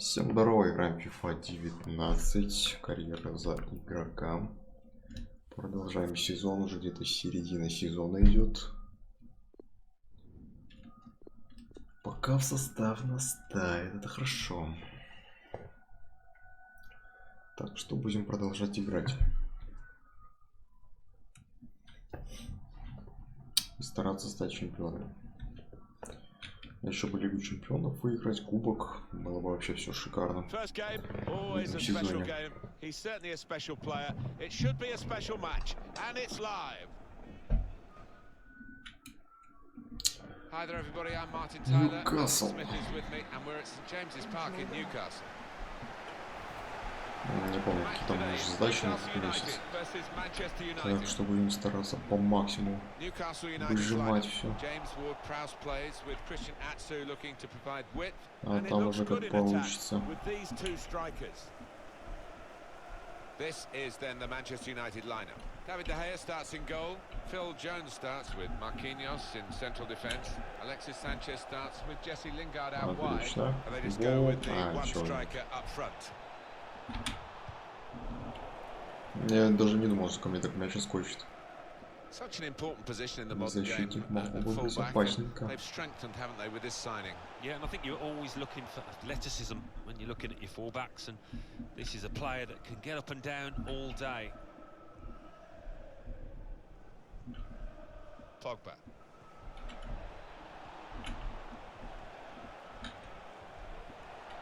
Всем здорово, играем FIFA 19, карьера за игрока. Продолжаем сезон, уже где-то середина сезона идет. Пока в состав наставит, это хорошо. Так что будем продолжать играть. И стараться стать чемпионом. Еще бы Лигу чемпионов выиграть, кубок. Было бы вообще все шикарно. В этом сезоне. Ньюкасл. Не помню, какие там уже задачи на этот месяц. Так что будем стараться по максимуму выжимать все. А там уже как получится. This is then the Manchester United lineup. De starts in goal. Phil Jones starts with Marquinhos in central defence. Alexis Sanchez starts with Jesse Lingard out wide. And they just go with the one striker up front. Я даже не думал, что ко мне так мяч скочит. Such an important position in the modern game. Защитник мог бы быть опасненько. They've strengthened, haven't they, with this signing? Yeah, and I think you're always looking for athleticism when you're looking at your fullbacks, and this is a player that can get up and down all day. Pogba.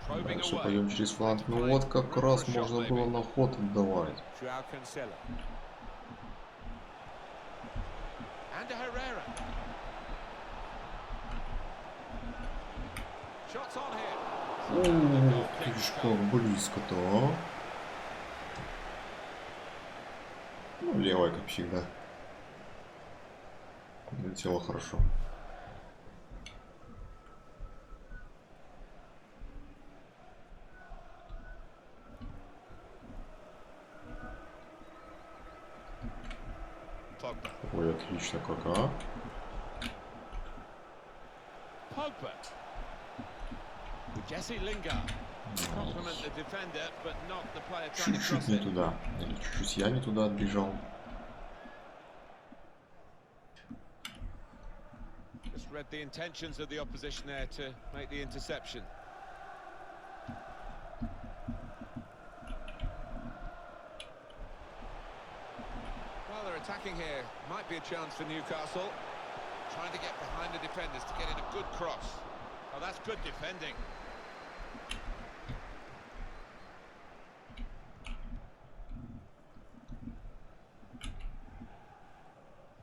Дальше пойдем через фланг. Ну вот как раз можно было на ход отдавать. Ух, ты ж как близко-то, а? Ну, левая, как всегда. Летело хорошо. Ой, отлично, как, а? Чуть-чуть не туда. Или чуть-чуть я не туда отбежал. Just read the intentions of the opposition there to make the interception. Well, they're attacking here. Might be a chance for Newcastle. Trying to get behind the defenders to get in a good cross. Oh, that's good defending.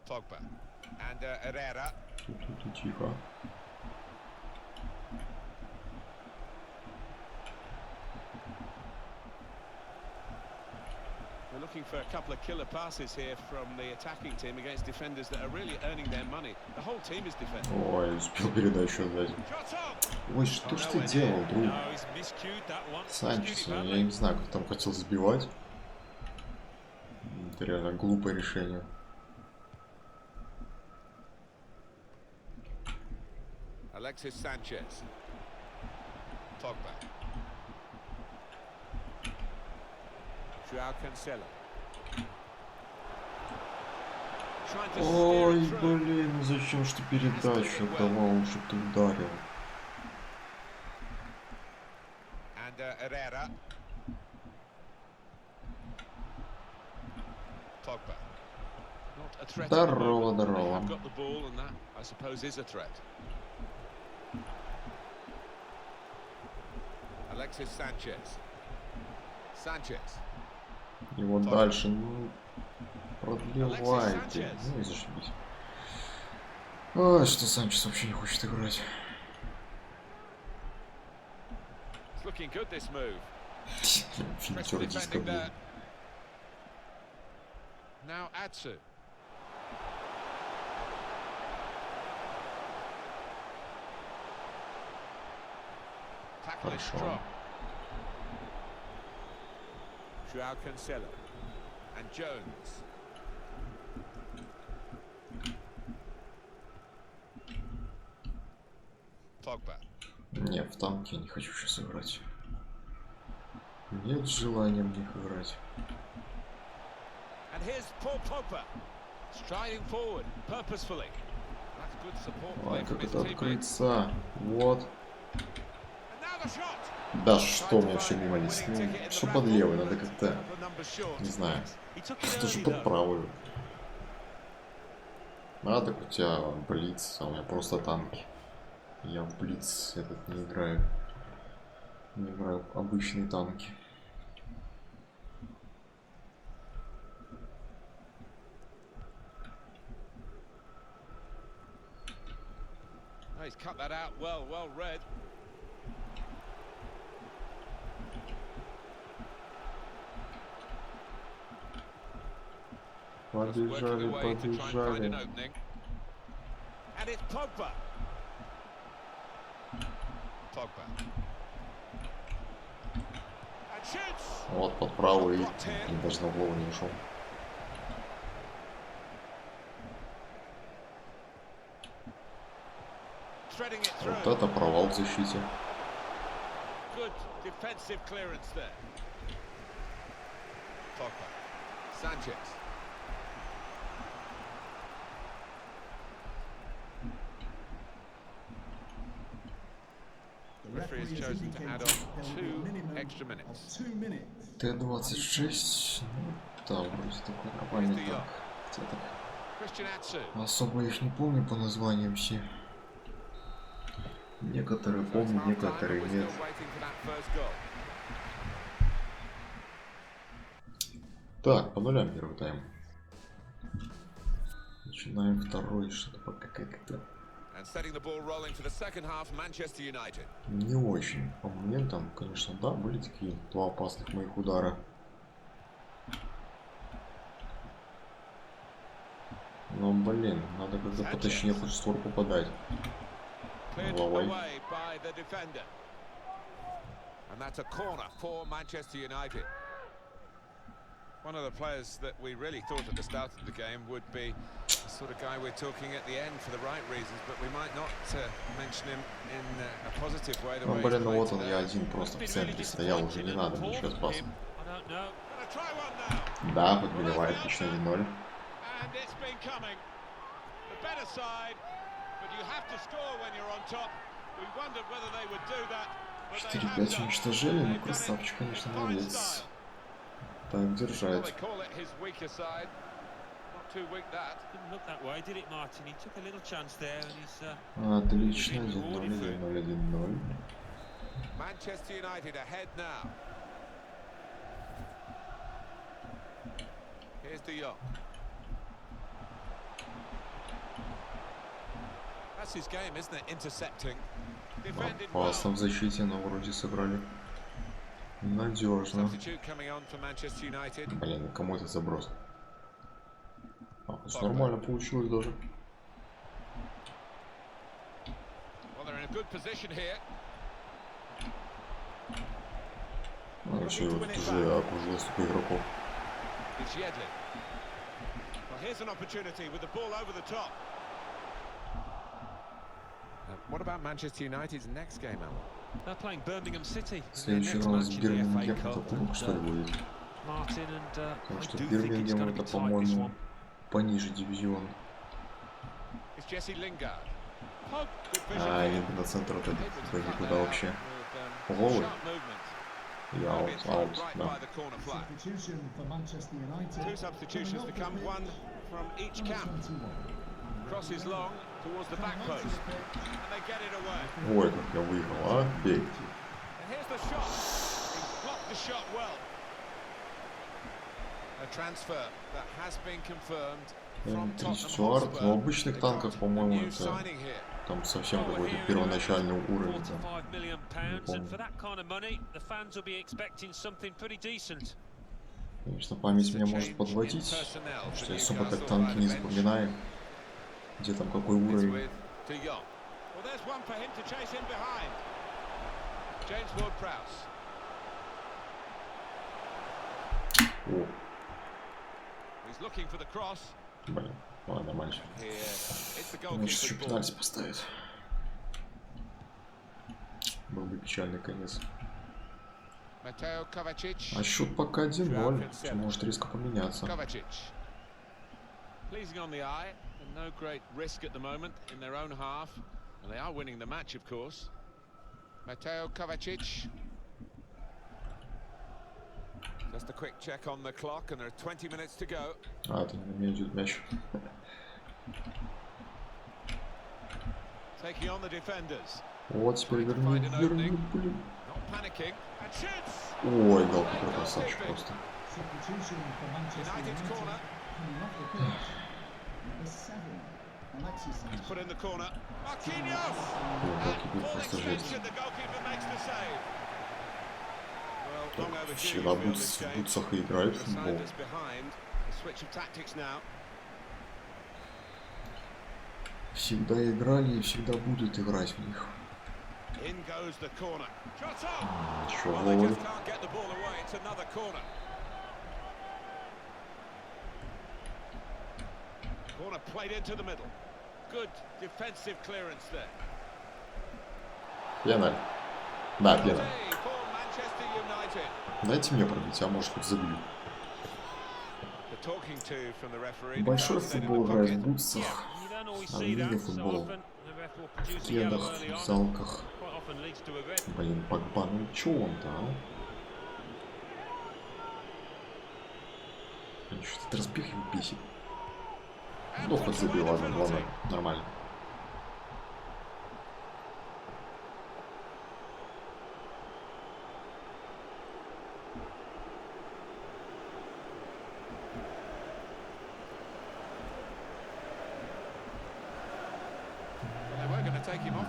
Pogba and Herrera. Тихо. We're looking for a couple of killer passes here from the attacking team against defenders that are really earning their money. The whole team is defending. Ой, успел передачу отдать. Ой, что ж ты делал, друг? Санчес, я не знаю, как там хотел сбивать. Это реально глупое решение. Alexis Sanchez. Pogba. Ой, блин, зачем ж ты передачу отдавал, лучше ты ударил. Здорово, здорово. Alexis Sanchez. Sanchez. И вот дальше, ну, продлевайте. Ну и зашибись. Ой, что Санчес вообще не хочет играть. Фильтр диска, блин. Хорошо. And Jones. Pogba. Не, в танке я не хочу сейчас играть. Нет желания в них играть. Ой, как это открыться? Вот. Да что, у меня все мимо лез. Ну, все под левой, надо как-то, не знаю, что же под правую. А так у тебя блиц, а у меня просто танки. Я в блиц этот не играю. Не играю в обычные танки. Побежали, побежали. Вот под правую и даже на голову не ушел. Вот это провал в защите. Т-26. Да, вроде такой нормальный танк. Хотя так особо их не помню по названиям все. Некоторые помню, некоторые нет. Так, по нулям первый тайм. Начинаем второй, что-то пока как-то не очень. По моментам, конечно, да, были такие два опасных моих удара. Но, блин, надо как-то поточнее хоть в створ попадать. Головой. One of the players that we really thought at the start of the game would be the sort of guy we're talking at the end for the right reasons, but we might not mention him in a positive way. Ну, блин, ну вот он, я один просто в центре стоял, уже не надо мне сейчас пас. Да, подбивает, отлично 1-0. 4-5 уничтожили, ну красавчик, конечно, молодец. Так держать. Отлично, 1-0, 1-0, 1-0. Опасно в защите, но вроде сыграли надежно. Блин, кому это заброс? А, нормально получилось даже. А, все, уже окружилось столько игроков. What about Manchester United's next game, Hmel? They're playing Birmingham City. Следующий раунд с Бирмингем, это кубок, что ли, будет? Потому что Бирмингем это, по-моему, пониже дивизион. А, или на центр это никуда вообще. Голый? Я аут, да. Ой, как я выиграл, а? Бей. S.T.A.L.K.E.R, но в обычных танках, по-моему, это там совсем какой-то первоначальный уровень. Конечно, память меня может подводить, что я особо так танки не запоминаю. Где там какой уровень? О. Блин, ладно, мальчик. Мне сейчас еще пенальти поставит. Был бы печальный конец. А счет пока 1-0. Все может резко поменяться. Pleasing on the eye, and no great risk at the moment in their own half. And they are winning the match, of course. Mateo Kovacic. Just a quick check on the clock, and there are 20 minutes to go. А, это не на меня идет мяч. Taking on the defenders. Вот теперь верни, блин. Not panicking. And shoots. Ой, дал какой красавчик просто. United's corner. He's put in the corner. Marquinhos. Full extension, the goalkeeper makes the save. Well, long overdue. Всегда будут в бутсах и играют в футбол. Switch of tactics now. Всегда играли и всегда будут играть в них. In goes the corner. Shot on. Ничего, Well, they just can't get the ball away. It's another corner. Corner played into the middle. Good defensive clearance there. Пеналь. Да, пеналь. For Manchester United. Дайте мне пробить, а может хоть забью. The talking to from the referee. Большой футбол играет в бутсах, а мини-футбол в кедах, в залках. Блин, Погба, ну чё он-то, а? Что-то этот разбег его бесит. Ну, хоть забил, ладно, главное, нормально.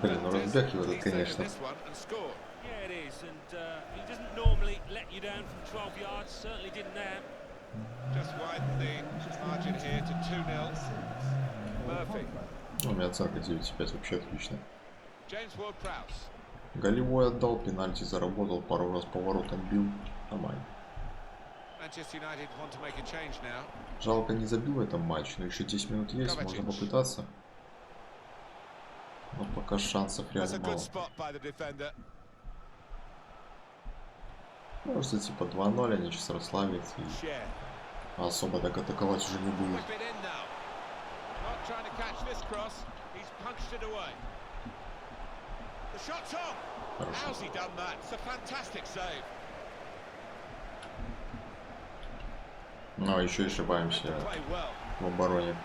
Блин, ну разбегивает, конечно. У меня оценка 9,5, вообще отлично. Голевой отдал, пенальти заработал, пару раз поворотом бил. Нормально. Жалко, не забил в этом матче, но еще 10 минут есть, можно попытаться. Но пока шансов реально мало. Может, типа 2-0, они сейчас расслабятся и особо так атаковать уже не будут. Хорошо. Ну, еще и ошибаемся в обороне.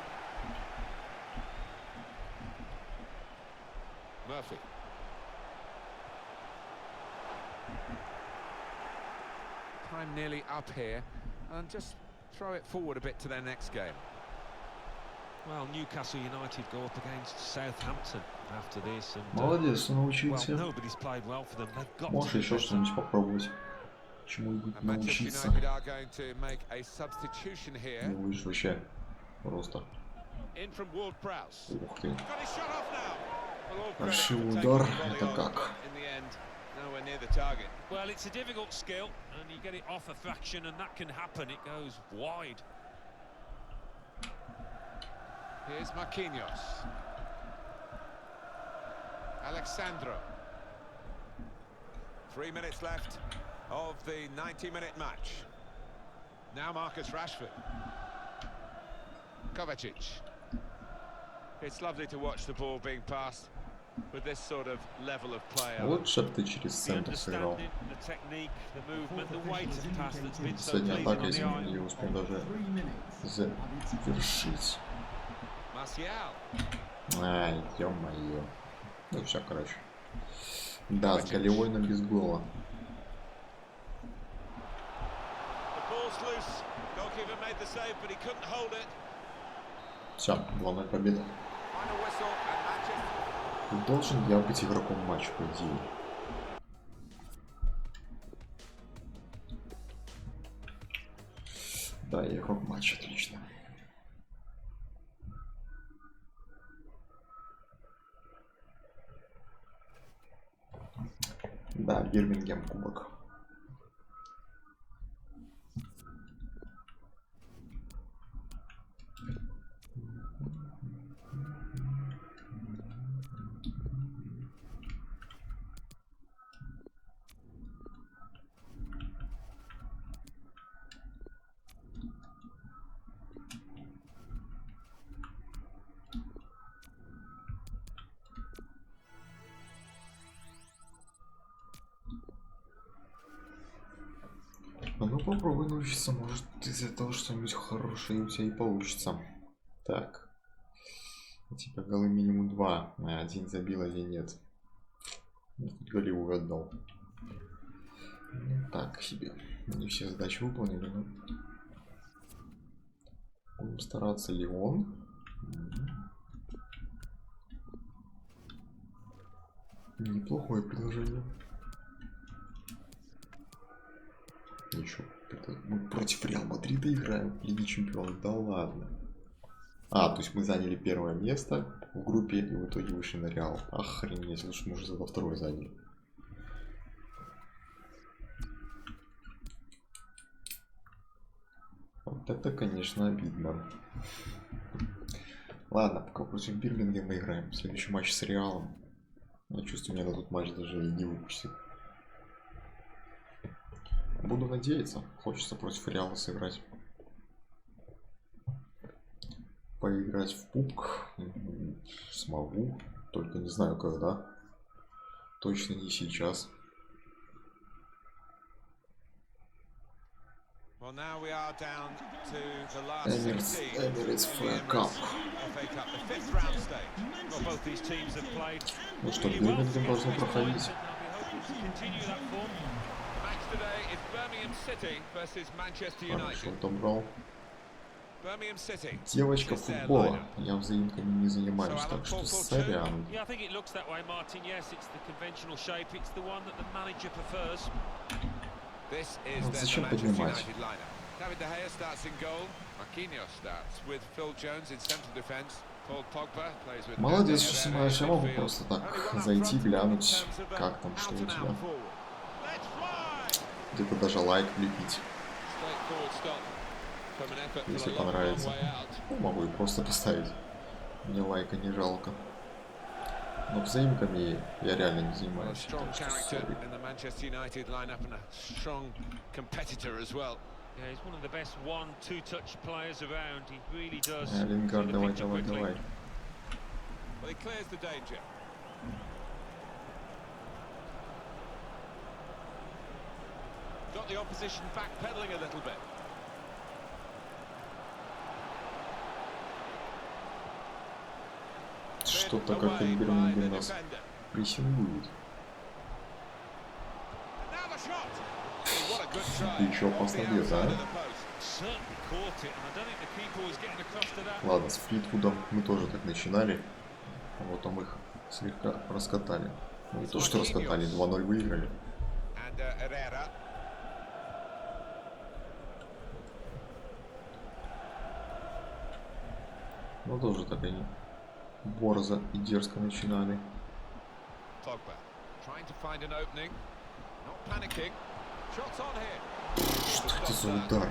Murphy. Time nearly up here, and just throw it forward a bit to their next game. Well, Newcastle United go up against Southampton after this, and молодец, научился. well, nobody's played well for them. They've got Можешь еще что-нибудь попробовать. Чему-нибудь научиться. United are going to make a substitution here. Ну, вы же вообще просто. In from Ward-Prowse. Ух ты. Got his shot off now. Паршивый удар, это как? Well, it's a difficult skill, and you get it off a fraction, and that can happen. It goes wide. Here's Marquinhos. Alexandro. 3 minutes left of the 90-minute match. Now Marcus Rashford. Kovacic. It's lovely to watch the ball being passed with this sort of level of play. Лучше бы ты через центр сыграл. Сегодня атака, если мы не успеем даже завершить. Ай, ё-моё. Ну все, короче. Да, с голевой, но без гола. Все, 2-0 победа. Должен я быть игроком матча, по идее. Да, я игрок матча, отлично. Да, Бирмингем кубок. ну попробуй научиться, может из этого что-нибудь хорошее у тебя и получится. Так. У тебя голы минимум 2. Один забил, один нет. Голевую отдал. Ну, так себе. Не все задачи выполнили, но... Будем стараться. Леон. Неплохое предложение. Ничего. Мы против Реал Мадрида играем в Лиге Чемпионов. Да ладно. То есть мы заняли первое место в группе и в итоге вышли на Реал. Охренеть, лучше мы уже зато второе заняли. Вот это, конечно, обидно. Ладно, пока против Бирмингема играем. Следующий матч с Реалом. Я чувствую, меня на тот матч даже и не выпустит. Буду надеяться. Хочется против Реала сыграть. Поиграть в пубг. Смогу. Только не знаю когда. Точно не сейчас. Emirates FA Cup. Ну что, Бирмингем должно проходить. Хорошо, Добро. Девочка футбола. Я взаимками не занимаюсь, так что сорян. Вот зачем поднимать? Молодец, что снимаешь. Я могу просто так зайти, глянуть, как там, что у тебя. Где-то даже лайк влепить. Если понравится. Ну, могу и просто поставить. Мне лайка не жалко. Но взаимками я реально не занимаюсь. Лингар, давай, давай, давай. Что-то как-то Бирмингем нас прессингует. И еще опасно бьет, а? Ладно, с Флитвудом мы тоже так начинали. А вот там их слегка раскатали. Ну не то, что раскатали, 2-0 выиграли. Но тоже так они борзо и дерзко начинали. Что это за удар?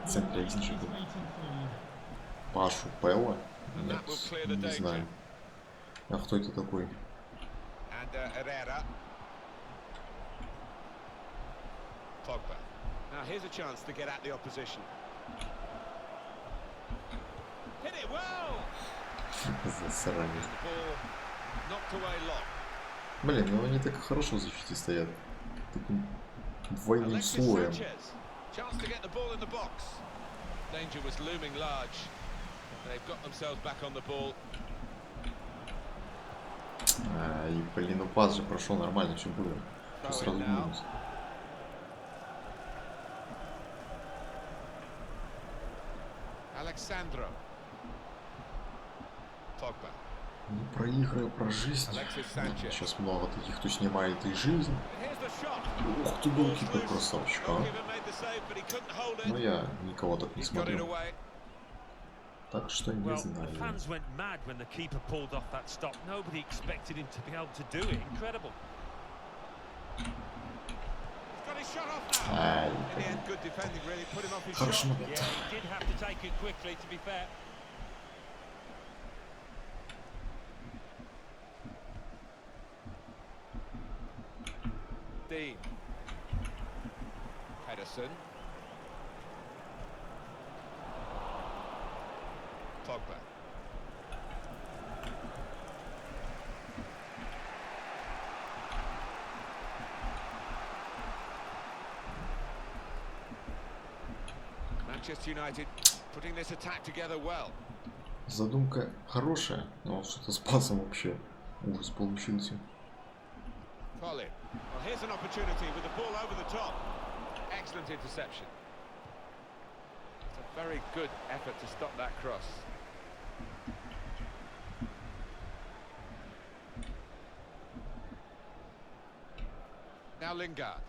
В центре один же был. Пашу Пелла? Нет, не знаю. А кто это такой? Now here's a chance to get at the opposition. Hit it well. Блин, ну они так хорошо в защите стоят. Таким двойным слоем. И блин, ну пас же прошел нормально, все было. Сразу минус. Не про игры, а про жизнь. Сейчас много таких, кто снимает и жизнь. Ух ты, голкипер, красавчик, а? Но я никого так не смотрю. Так что не знаю. Ай, хороший момент. Pedersen. Pogba. Manchester United putting this attack together well. Задумка хорошая, но что-то с пасом вообще. Ужас получился. Colin. Well, here's an opportunity with the ball over the top. Excellent interception. It's a very good effort to stop that cross. Now Lingard.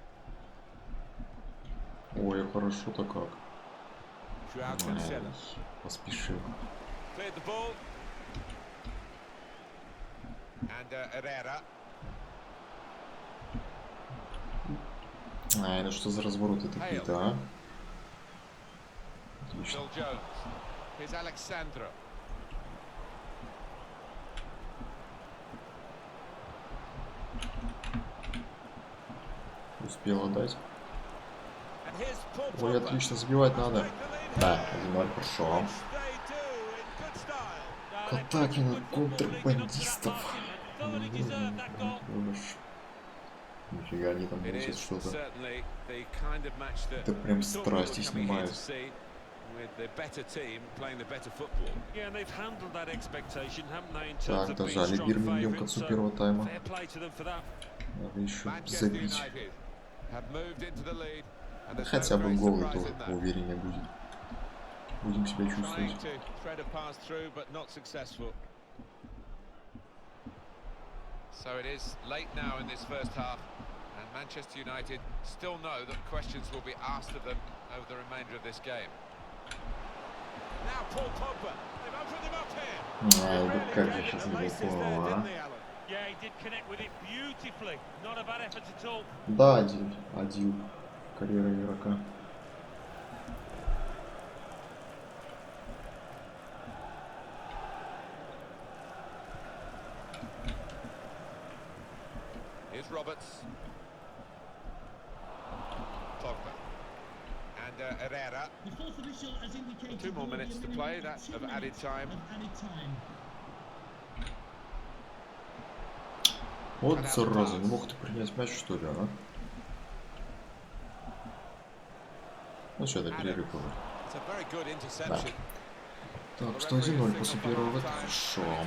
Ой, хорошо-то как. Ай, поспешил. Cleared the ball. And Herrera. Ай, ну что за развороты такие-то, а? Отлично. Phil Jones. Here's Alexandro. Успел отдать. And here's Paul Ой, Pogba. отлично, забивать надо. Да, 1-0, хорошо. К атаке на контрбандистов. Нифига, они там мутят что-то. Это прям страсти снимают. Так, даже Алибир мы идем к концу первого тайма. Надо еще забить. Хотя бы гол, и то увереннее будет. Будем себя чувствовать. So it is late now in this first half, and Manchester United still know that questions will be asked of them over the remainder of this game. Now Paul Pogba, they've opened him up here. Ай, как я сейчас не понял, а? Да, один карьера игрока. Here's Roberts. Pogba. And Herrera. 2 more minutes to play, that's of added time. Вот зараза, не мог ты принять мяч, что ли, а? Ну что, это перерыв уже. Да. Так, что 1-0 после первого, это хорошо.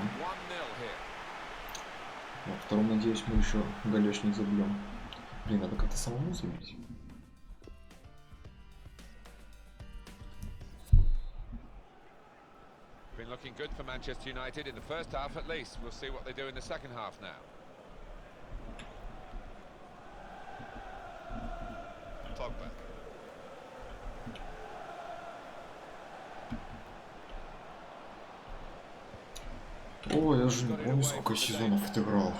Во втором, надеюсь, мы еще голешник забьем. Блин, надо как-то самому забить. Been looking good for Manchester United in the first half at least. We'll see what they do in the second half now. Pogba. Ой, я же не помню, сколько сезонов отыграл.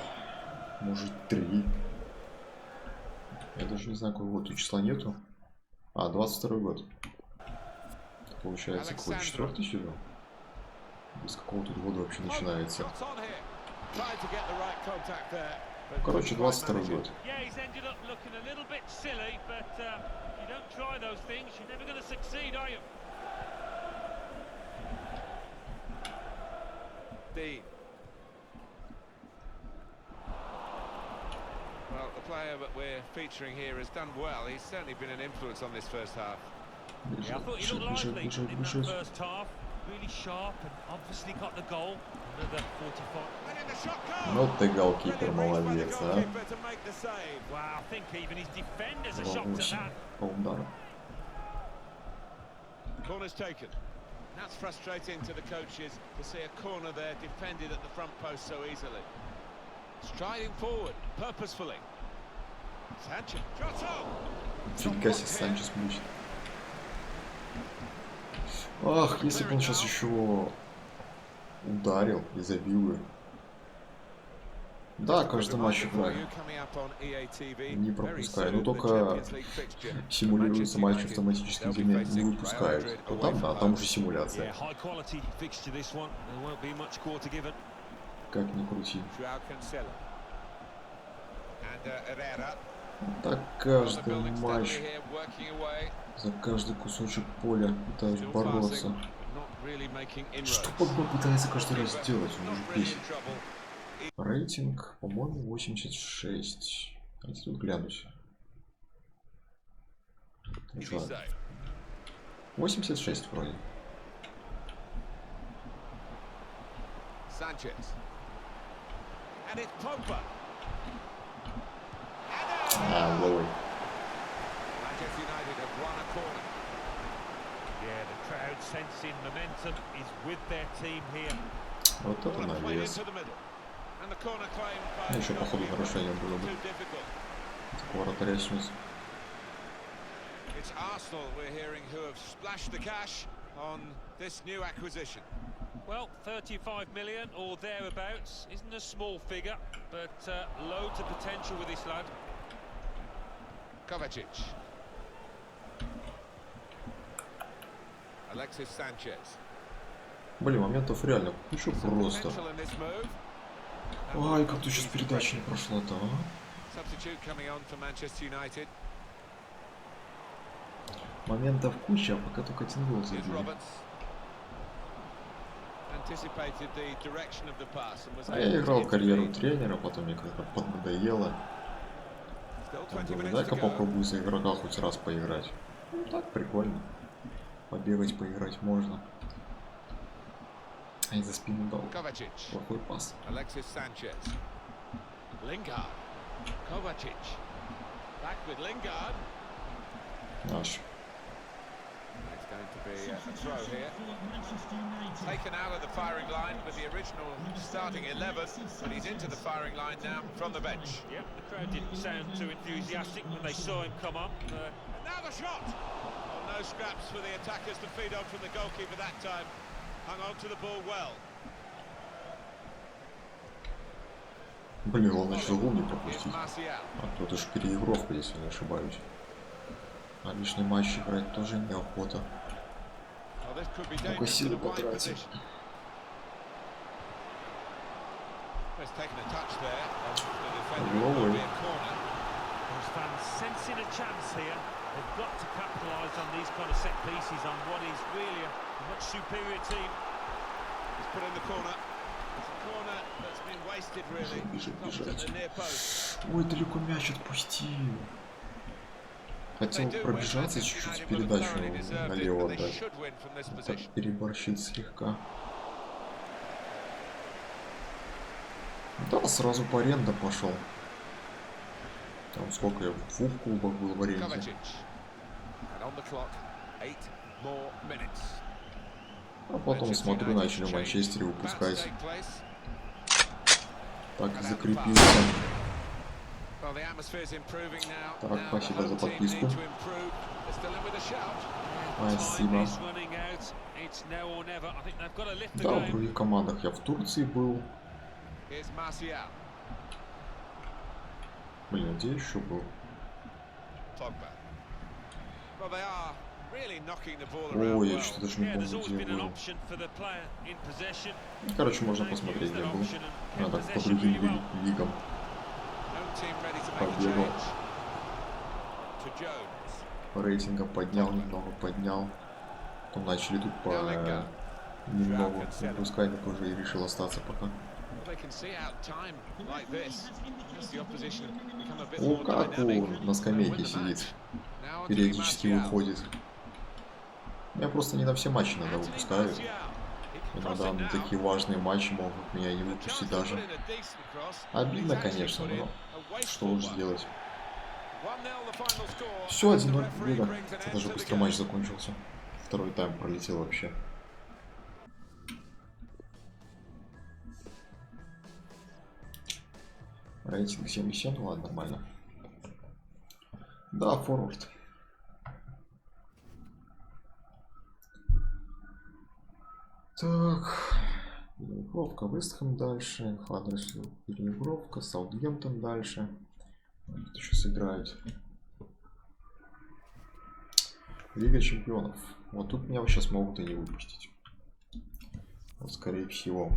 Может, 3. Я даже не знаю, какой год, у числа нету. А, 22-й год. Получается, какой 4-й сезон? Без какого тут года вообще начинается? Короче, 22-й год. Well, the player that we're featuring here has done well. He's certainly been an influence on this first half. Yeah, I thought he looked lively in that first half. Really sharp and obviously got the goal. Another 45. Ну ты голкипер, молодец, а? Wow, I think even his defenders are shocked at that. По удару. Corner's taken. That's frustrating to the coaches to see a corner there defended at the front post so easily. Striding forward, purposefully. Sanchez. Фига себе, Санчес мучит. Ах, если бы он сейчас еще ударил и забил бы. Да, каждый матч играю. Не пропускаю. Но только симулируется матч автоматически, где не выпускают. То там, да, там уже симуляция. Как ни крути. Так каждый матч, за каждый кусочек поля пытаюсь бороться. Что Погба пытается каждый раз сделать, он уже бесит. Рейтинг, по-моему, 86. Давайте тут глянусь. 86 вроде. Sanchez. And it's Pogba. Ловый. Manchester United have won a corner. Yeah, the crowd sensing momentum is with their team here. Вот это Played навес. into the middle. And the corner claimed by Еще походу нарушение было бы. too difficult. Вратаря снес. It's Arsenal we're hearing who have splashed the cash on this new acquisition. Well, 35 million or thereabouts isn't a small figure, but loads of potential with this lad. Kovacic. Alexis Sanchez. Блин, моментов реально куча просто. Potential in this move. Ай, как тут сейчас передача не прошла-то, а? Substitute coming on for Manchester United. Моментов куча, а пока только один гол Here's забили. Roberts. Anticipated the direction of the pass and was А я играл карьеру тренера, потом мне как-то поднадоело. Still Там 20 думаю, minutes дай-ка to go. попробую за игрока хоть раз поиграть. Ну так, прикольно. Побегать, поиграть можно. А из-за спины дал. Kovacic. Плохой пас. Alexis Sanchez. Lingard. Kovacic. Back with Lingard. Наш. It's going to be a throw here. Taken out of the firing line with the original starting 11, but he's into the firing line now from the bench. Yep, the crowd didn't sound too enthusiastic when they saw him come on. And now the shot! Oh, no scraps for the attackers to feed on from the goalkeeper that time. Hung on to the ball well. Блин, главное, что гол не пропустить. Here's Martial. А тут уж переигровка, если не ошибаюсь. А лишний матч играть тоже неохота. Oh, this could be Только dangerous to силы the wide потратить. position. Just taking a touch there. The defender will be a corner. Those fans sensing a chance here. They've got to capitalise on these kind of set pieces on what is really a much superior team. He's put in the corner. It's a corner that's been wasted really. Comes at the near post. Ой, далеко мяч отпустил. Хотел пробежаться чуть-чуть передачу налево отдать. Так переборщил слегка. Да, сразу по аренда пошел. Там сколько я в двух клубах был в аренде. А потом смотрю, начали в Манчестере выпускать. Так и закрепился. Так, спасибо за подписку. Спасибо. Да, в других командах я в Турции был. Блин, где еще был? Ой, я что-то даже не помню, где был. Короче, можно посмотреть, где был. Надо по другим лигам. Побегал. Рейтинга поднял, немного поднял. Потом начали тут по немного выпускать, но уже и решил остаться пока. Лукаку на скамейке сидит. Периодически выходит. Я просто не на все матчи иногда выпускаю. Иногда на такие важные матчи могут меня не выпустить даже. Обидно, конечно, но что уж сделать. Все, 1-0 победа. Это даже быстро матч закончился. Второй тайм пролетел вообще. Рейтинг 77, ну ладно, нормально. Да, форвард. Так, переигровка, Вест Хэм дальше, Хаддерсфилд переигровка, Саутгемптон дальше. Кто сейчас играет? Лига чемпионов. Вот тут меня сейчас могут и не выпустить. Вот, скорее всего.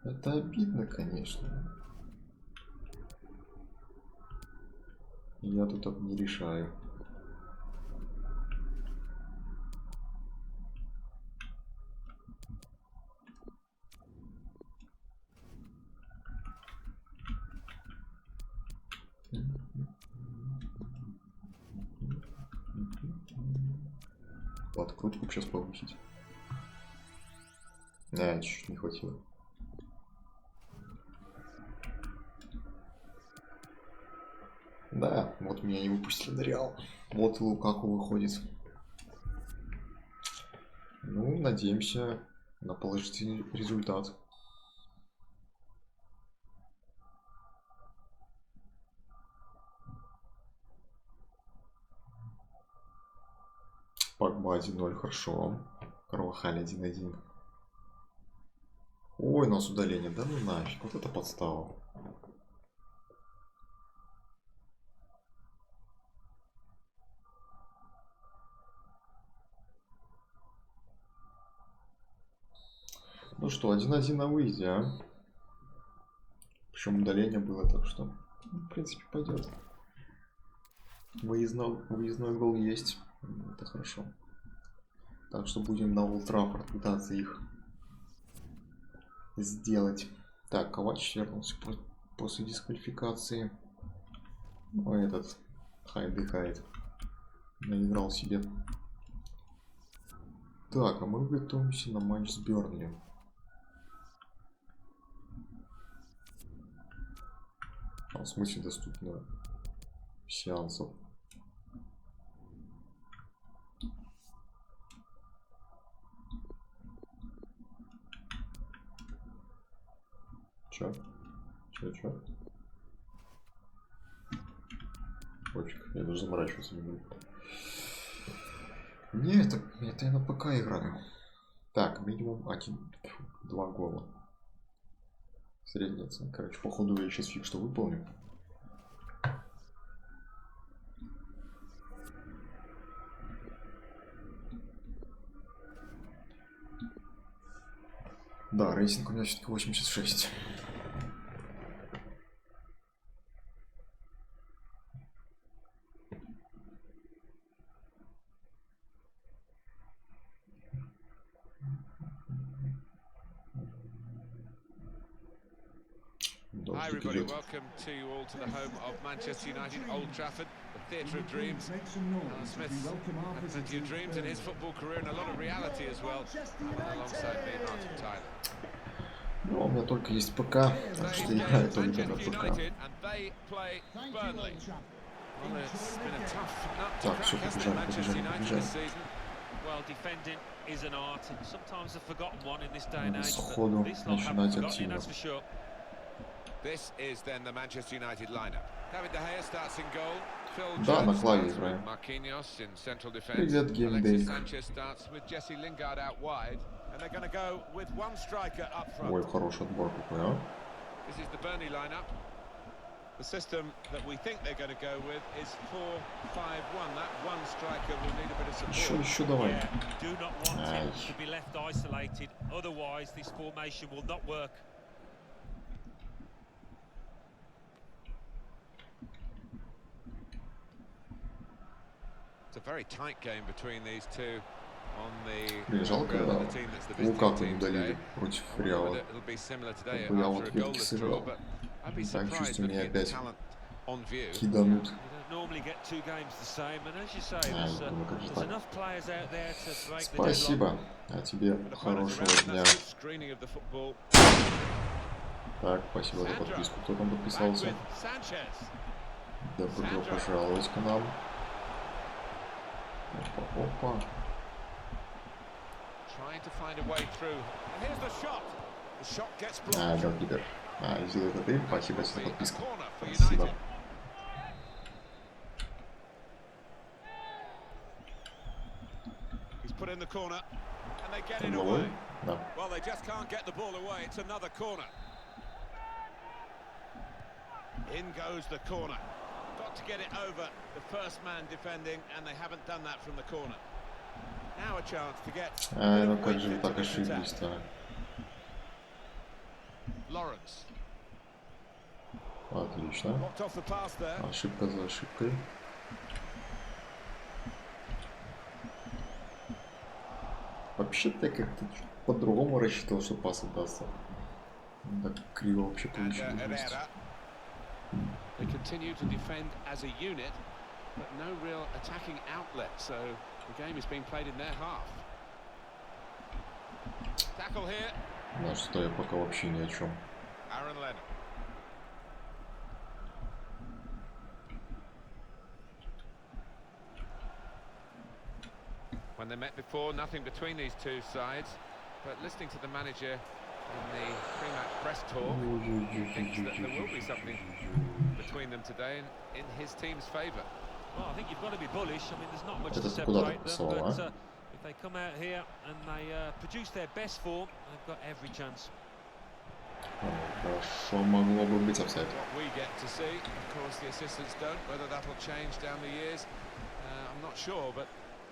Это обидно, конечно. Я тут не решаю. подкрутку сейчас повысить. Да, чуть-чуть не хватило. Да, вот меня не выпустили на Реал. Вот и Лукаку выходит. Ну, надеемся на положительный результат. Погба 1-0, хорошо. Карвахаль 1-1. Ой, у нас удаление, да ну нафиг, вот это подстава. Ну что, 1-1 на выезде, а? Причем удаление было, так что, в принципе, пойдет. Выездной гол есть. Это хорошо. Так что будем на Олд Траффорд пытаться их сделать. Так, Ковач вернулся после дисквалификации. Ой, этот отдыхает. Наиграл себе. Так, а мы готовимся на матч с Бернли. В смысле доступно сеансов. Чё? Пофиг, я даже заморачиваться не буду. Не, это я на ПК играю. Так, минимум 1-2 гола. Средняя цена. Короче, походу я сейчас фиг что выполню. Да, рейтинг у меня все-таки 86. Hi everybody, welcome to you all to the home of Manchester United, Old Trafford, the theatre of dreams. Smith had plenty of dreams in his football career and a lot of reality as well. Alongside me, Martin Tyler. Ну, у меня только есть ПК, так что играю только на ПК. Так, все, побежали. Сходу начинать активно. This is then the Manchester United lineup. *K.E.R. starts in goal. Да, на клаве играем. Marquinhos in central defense. Привет, геймдейк. Starts with Jesse Lingard out wide, and they're going to go with one striker up front. Ой, хороший отбор какой, а? This is the Burnley lineup. The system that we think they're going to go with is 4-5-1. That one striker will need a bit of support. Еще давай. Do not want him to be left isolated. Otherwise, this formation will not work. It's a very tight game between these two on the жалко, да. Лукаку не удалили против Реала. Я вот ветки сыграл. Так, чувствую, меня опять киданут. Спасибо. А тебе хорошего дня. Так, спасибо за подписку. Кто там подписался? Добро пожаловать к нам. Опа. Голкипер. Сделай это ты. Спасибо за подписку. Спасибо. Новые? Да. To get it over the first man defending, and they haven't done that from the corner. Now a chance to get. Ну как же так ошиблись-то? Lawrence. Отлично. Ошибка за ошибкой. Вообще-то я как-то по-другому рассчитывал, что пас отдастся. Так криво вообще получилось. They continue to defend as a unit, but no real attacking outlet, so The game is being played in their half. Tackle here. На что я пока вообще ни о чем. Aaron Lennon. When they met before, nothing between these two sides. But listening to the manager in the pre-match press talk, he thinks that there will be something between them today in his team's favour. Well, I think you've got to be bullish. I mean, there's not much to separate them, but if they come out here and they produce their best form, they've got every chance. Хорошо, могло бы быть офсайд. What we get to see, of course, the assistants don't. Whether that'll change down the years, I'm not sure, but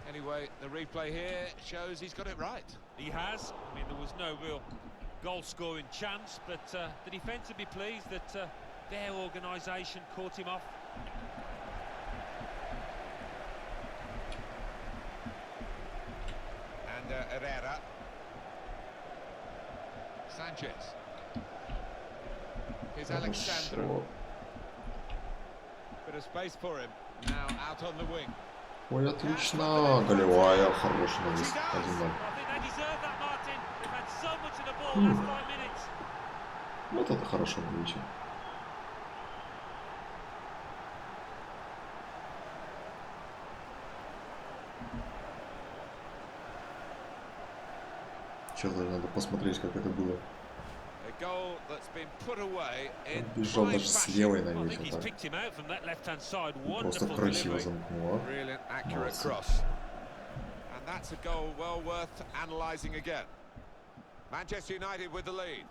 anyway, the replay here shows he's got it right. He has. I mean, there was no real goal-scoring chance, but the defence would be pleased that their organisation caught him off. And Herrera. Sanchez. Here's Alexandro. Bit of space for him. Now out on the wing. Ой, отлично. Голевая, хороший навес. 1-0. Вот это хорошо получил. Что-то надо посмотреть, как это было. Бежал даже с левой навесил так. Просто красиво замкнуло. That's a goal well worth analysing again. Manchester United with the lead.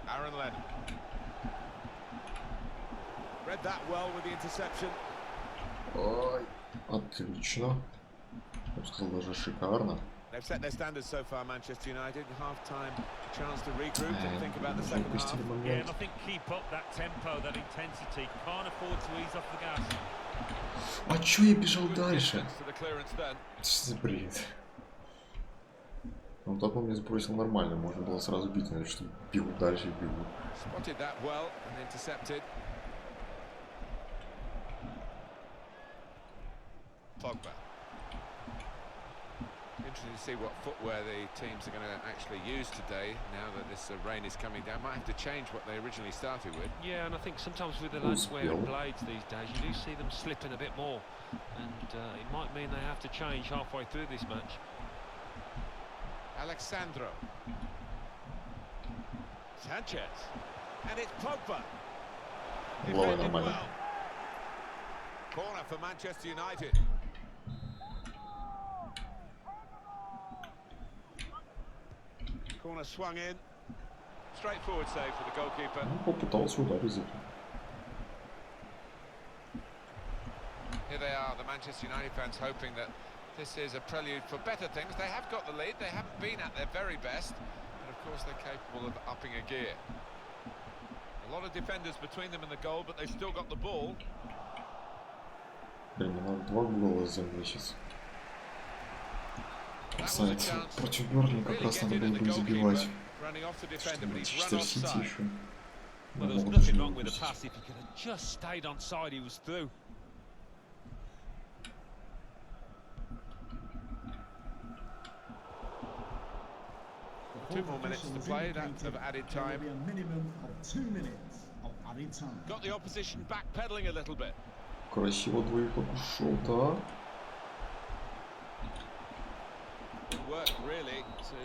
Aaron Lennon. Read that well with the interception. Ой, отлично. Я бы сказал, даже шикарно. They've set their standards so far, Manchester United. Half-time chance to regroup and think about the second half. Yeah, and I think keep up that tempo, that intensity. Can't afford to ease off the gas. А чё я бежал дальше? Что за бред? Он так он мне сбросил нормально, можно было сразу бить, но что бегу дальше и бегу. Spotted that well and intercepted. Pogba. Interesting to see what footwear the teams are going to actually use today now that this rain is coming down. Might have to change what they originally started with. Yeah, and I think sometimes with the lads wearing blades these days, you do see them slipping a bit more, and it might mean they have to change halfway through this match. Alexandro. Sanchez. And it's Pogba. Defended well. Corner for Manchester United. Corner swung in. Straightforward save for the goalkeeper. Попытался ударить. Here they are, the Manchester United fans, hoping that this is a prelude for better things. They have got the lead. They haven't been at their very best, but of course they're capable of upping a gear. A lot of defenders between them and the goal, but they've still got the ball. Блин, надо 2 гола замесить. Офсайд. Против Бернли как раз надо было бы забивать. Манчестер Сити еще. Well, there was nothing wrong with the pass. If he could have just stayed on side, he was through. Two more minutes to play, that of added time. A minimum of 2 minutes of added time. Got the opposition backpedaling a little bit. Красиво двоих ушел, да? Work really to...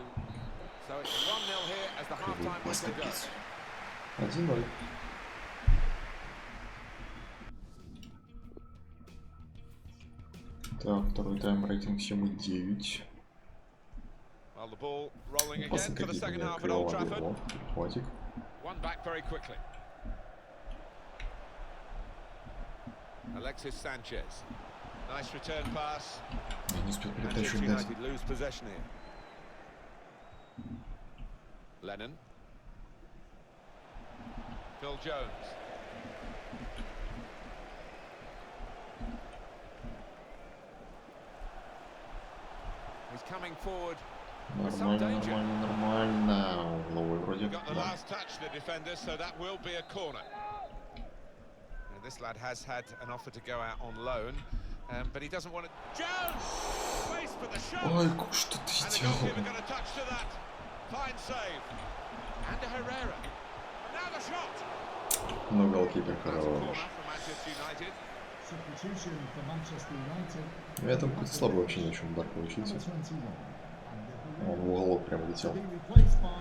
So it's 1-0 here as the half-time whistle goes. 1-0. Так, второй тайм рейтинг 7,9. Well, the ball rolling again for the second half at Old Trafford. One back very quickly. Alexis Sanchez. Nice return pass. Manchester United lose possession here. Lennon. Phil Jones. He's coming forward. Нормально. Угловой вроде. Got the last touch, the defender, so that will be a corner. this lad has had an offer to go out on loan, but he doesn't want to. Jones, waits for the shot. Ой, что ты And the сделал? goalkeeper got a touch to that. Fine save. And to Herrera. Now the shot. Ну, голкипер That's a corner хорош. for Manchester United. Substitution for Manchester United. Ну, я там какой-то слабый вообще ни о чем удар получился. Number 21. And Он в уголок прям to летел. be replaced by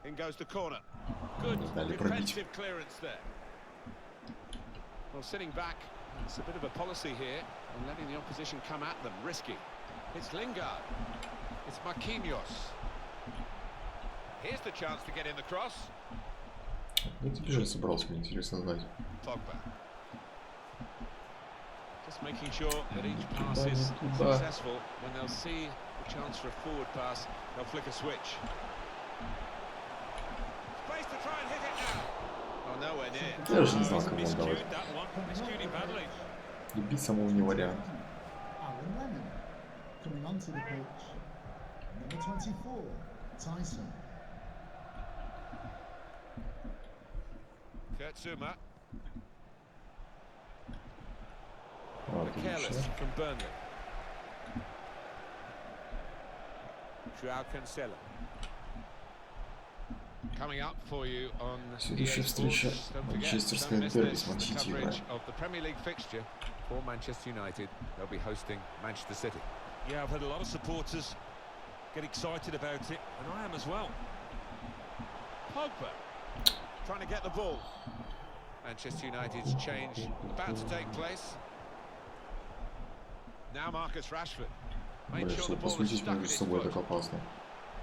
In goes the corner. Good Дали пробить. defensive clearance there. Well, sitting back, it's a bit of a policy here, and letting the opposition come at them, risky. It's Lingard. It's Marquinhos. Here's the chance to get in the cross. Ну, ты бежать собрался, мне интересно знать. Pogba. Just making sure that each pass is successful. When they'll see a chance for a forward pass, they'll flick a switch. Space to try and hit it now. Oh, nowhere near. Я же не знал, кому отдавать. Miscued that one. Miscued it badly. Любить самого не вариант. Alan Lennon. Coming onto the pitch. Number 24, Tyson. Kurt Zouma. Отлично. Careless from Burnley. Cancelo. Coming up for you on Следующая встреча. Манчестерское дерби, смотрите, игра. of the Premier League fixture for Manchester United. They'll be hosting Manchester City. Yeah, I've had a lot of supporters get excited about it, and I am as well. Pogba trying to get the ball. Manchester United's change about to take place. Now Marcus Rashford. Make Блин, sure что the ball is посвятить stuck in между his собой foot. так опасно.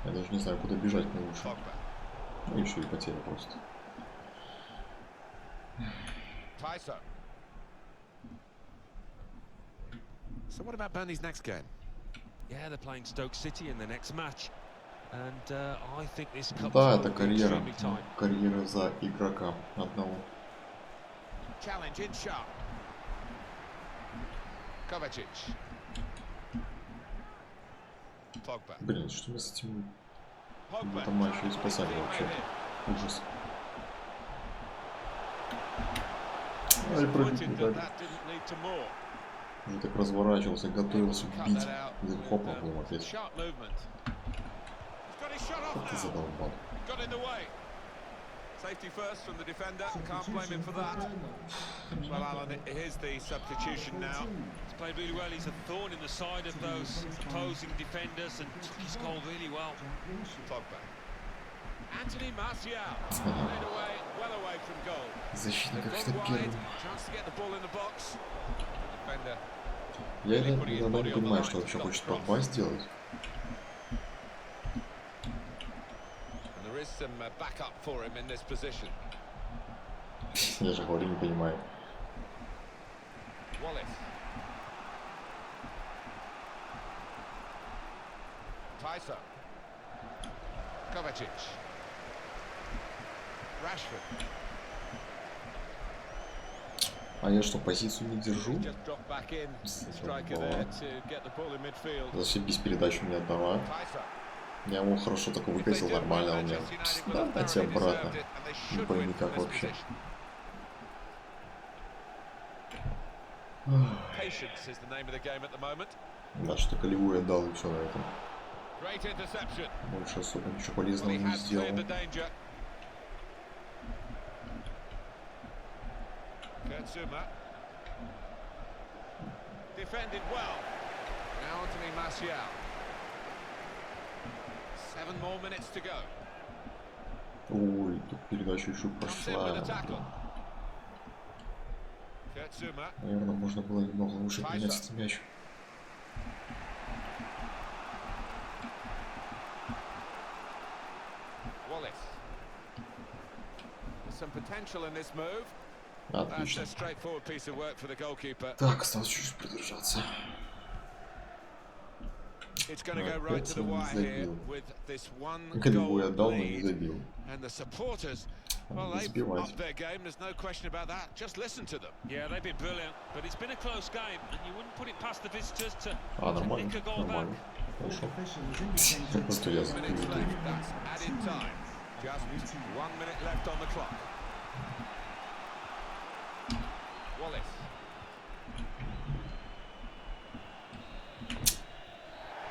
Я даже не знаю, куда бежать мне лучше. Pogba. Ну и все, и потеря просто. Tyson. So what about Burnley's next game? Yeah, they're playing Stoke City in the next match, and I think this cup Да, will это be карьера. extremely tight. Карьера за игрока одного. Challenge in sharp. Kovacic. Pogba. Блин, что мы с этим в Pogba. этом матче спасали вообще? Ужас. Ай, пробить не Disappointed that так. that didn't lead to more. Уже так разворачивался, готовился Cut бить. that out. И тут хоп, по-моему, опять. Sharp movement. He's got his shot Как off ты now. задолбал. Got in the way. Safety first from the defender. Can't blame him for that. Well, Alan, here's the substitution now. He's played really well. He's a thorn in the side of those opposing defenders and took his goal really well. Pogba. Anthony Martial. Played away, well away from goal. Защитник They've как-то gone wide. первым. Chance to get the ball in the box. The defender. Я иногда не понимаю, что вообще хочет Погба сделать. And there is some backup for him in this position. Я же говорю, не понимаю. Wallace. Tyson. Kovacic. Rashford. А я что, позицию не держу? Just dropped back in. The striker there to get the ball in midfield. Зашибись, передачу не отдала. Tyson. Я его хорошо так выкатил, нормально, он мне дать обратно. Не пойми как вообще. Patience is the name of the game at the moment. Да, что колевую отдал и все на этом. Great interception. Больше особо ничего Well, полезного he не has cleared сделал. the danger. Kurt Zouma. Defended well. Now Anthony Martial. 7 more minutes to go. Ой, тут передача еще Comes in пошла. with a tackle. Kurt Zouma. Наверное, можно было немного лучше принять этот мяч. Wallace. There's some potential in this move. That's Отлично. a straightforward piece of work for the goalkeeper. Так, осталось чуть-чуть продержаться. It's going to go right to the wire here with this one Голевую goal отдал, но не lead. забил. And the supporters, well, Надо they've забивать. upped their game, there's no question about that. Just listen to them. Yeah, they've been brilliant, but it's been a close game, and you wouldn't put it past the visitors to Нормально, nick a goal back. нормально. Хорошо. Officials indicating Просто я Minutes закрыл. left, that's added time. Just 1 minute left on the clock. Wallace.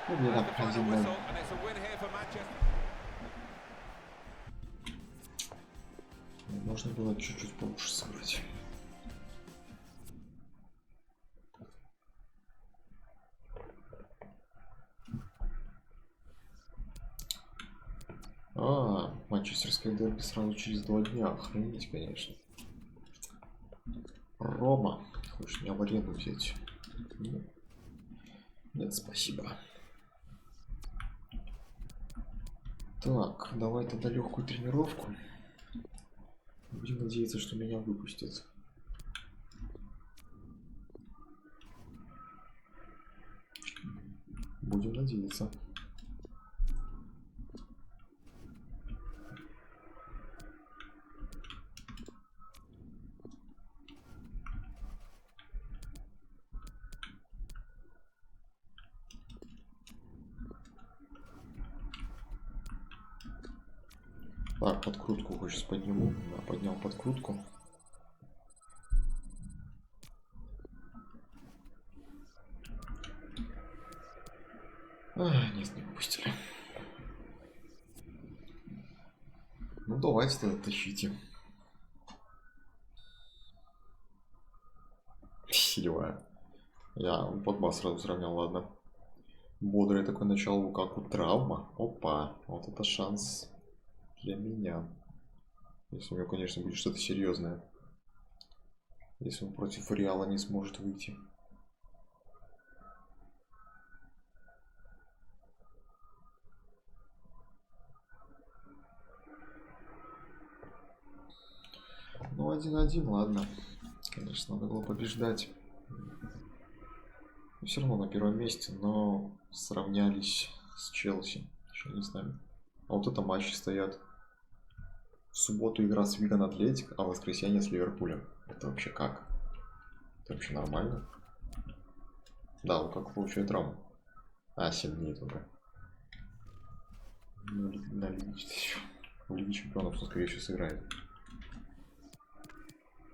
Ну, мне That's the надо final 1-0. whistle, and it's a win here for Manchester. Можно было чуть-чуть получше сыграть. Манчестерское дерби сразу через 2 дня. Охренеть, конечно. Рома, хочешь меня в аренду взять? Нет, спасибо. Так, давай тогда легкую тренировку. Будем надеяться, что меня выпустят. Будем надеяться. Так, подкрутку хочешь подниму. Да, поднял подкрутку. Нет, не выпустили. Ну давайте тогда тащите. Сила. Я под бас сразу сравнял, ладно. Бодрое такое начало Лукаку. Травма. Опа. Вот это шанс для меня. Если у него, конечно, будет что-то серьезное. Если он против Реала не сможет выйти. Ну, 1-1, ладно. Конечно, надо было побеждать. Все равно на первом месте, но сравнялись с Челси. Еще не с нами. А вот это матчи стоят. В субботу игра с Виган Атлетик, а в воскресенье с Ливерпулем. Это вообще как? Это вообще нормально? Да, вот как получает травму. 7 дней только. Ну, на Лиге Чемпионов он, скорее всего, сыграет.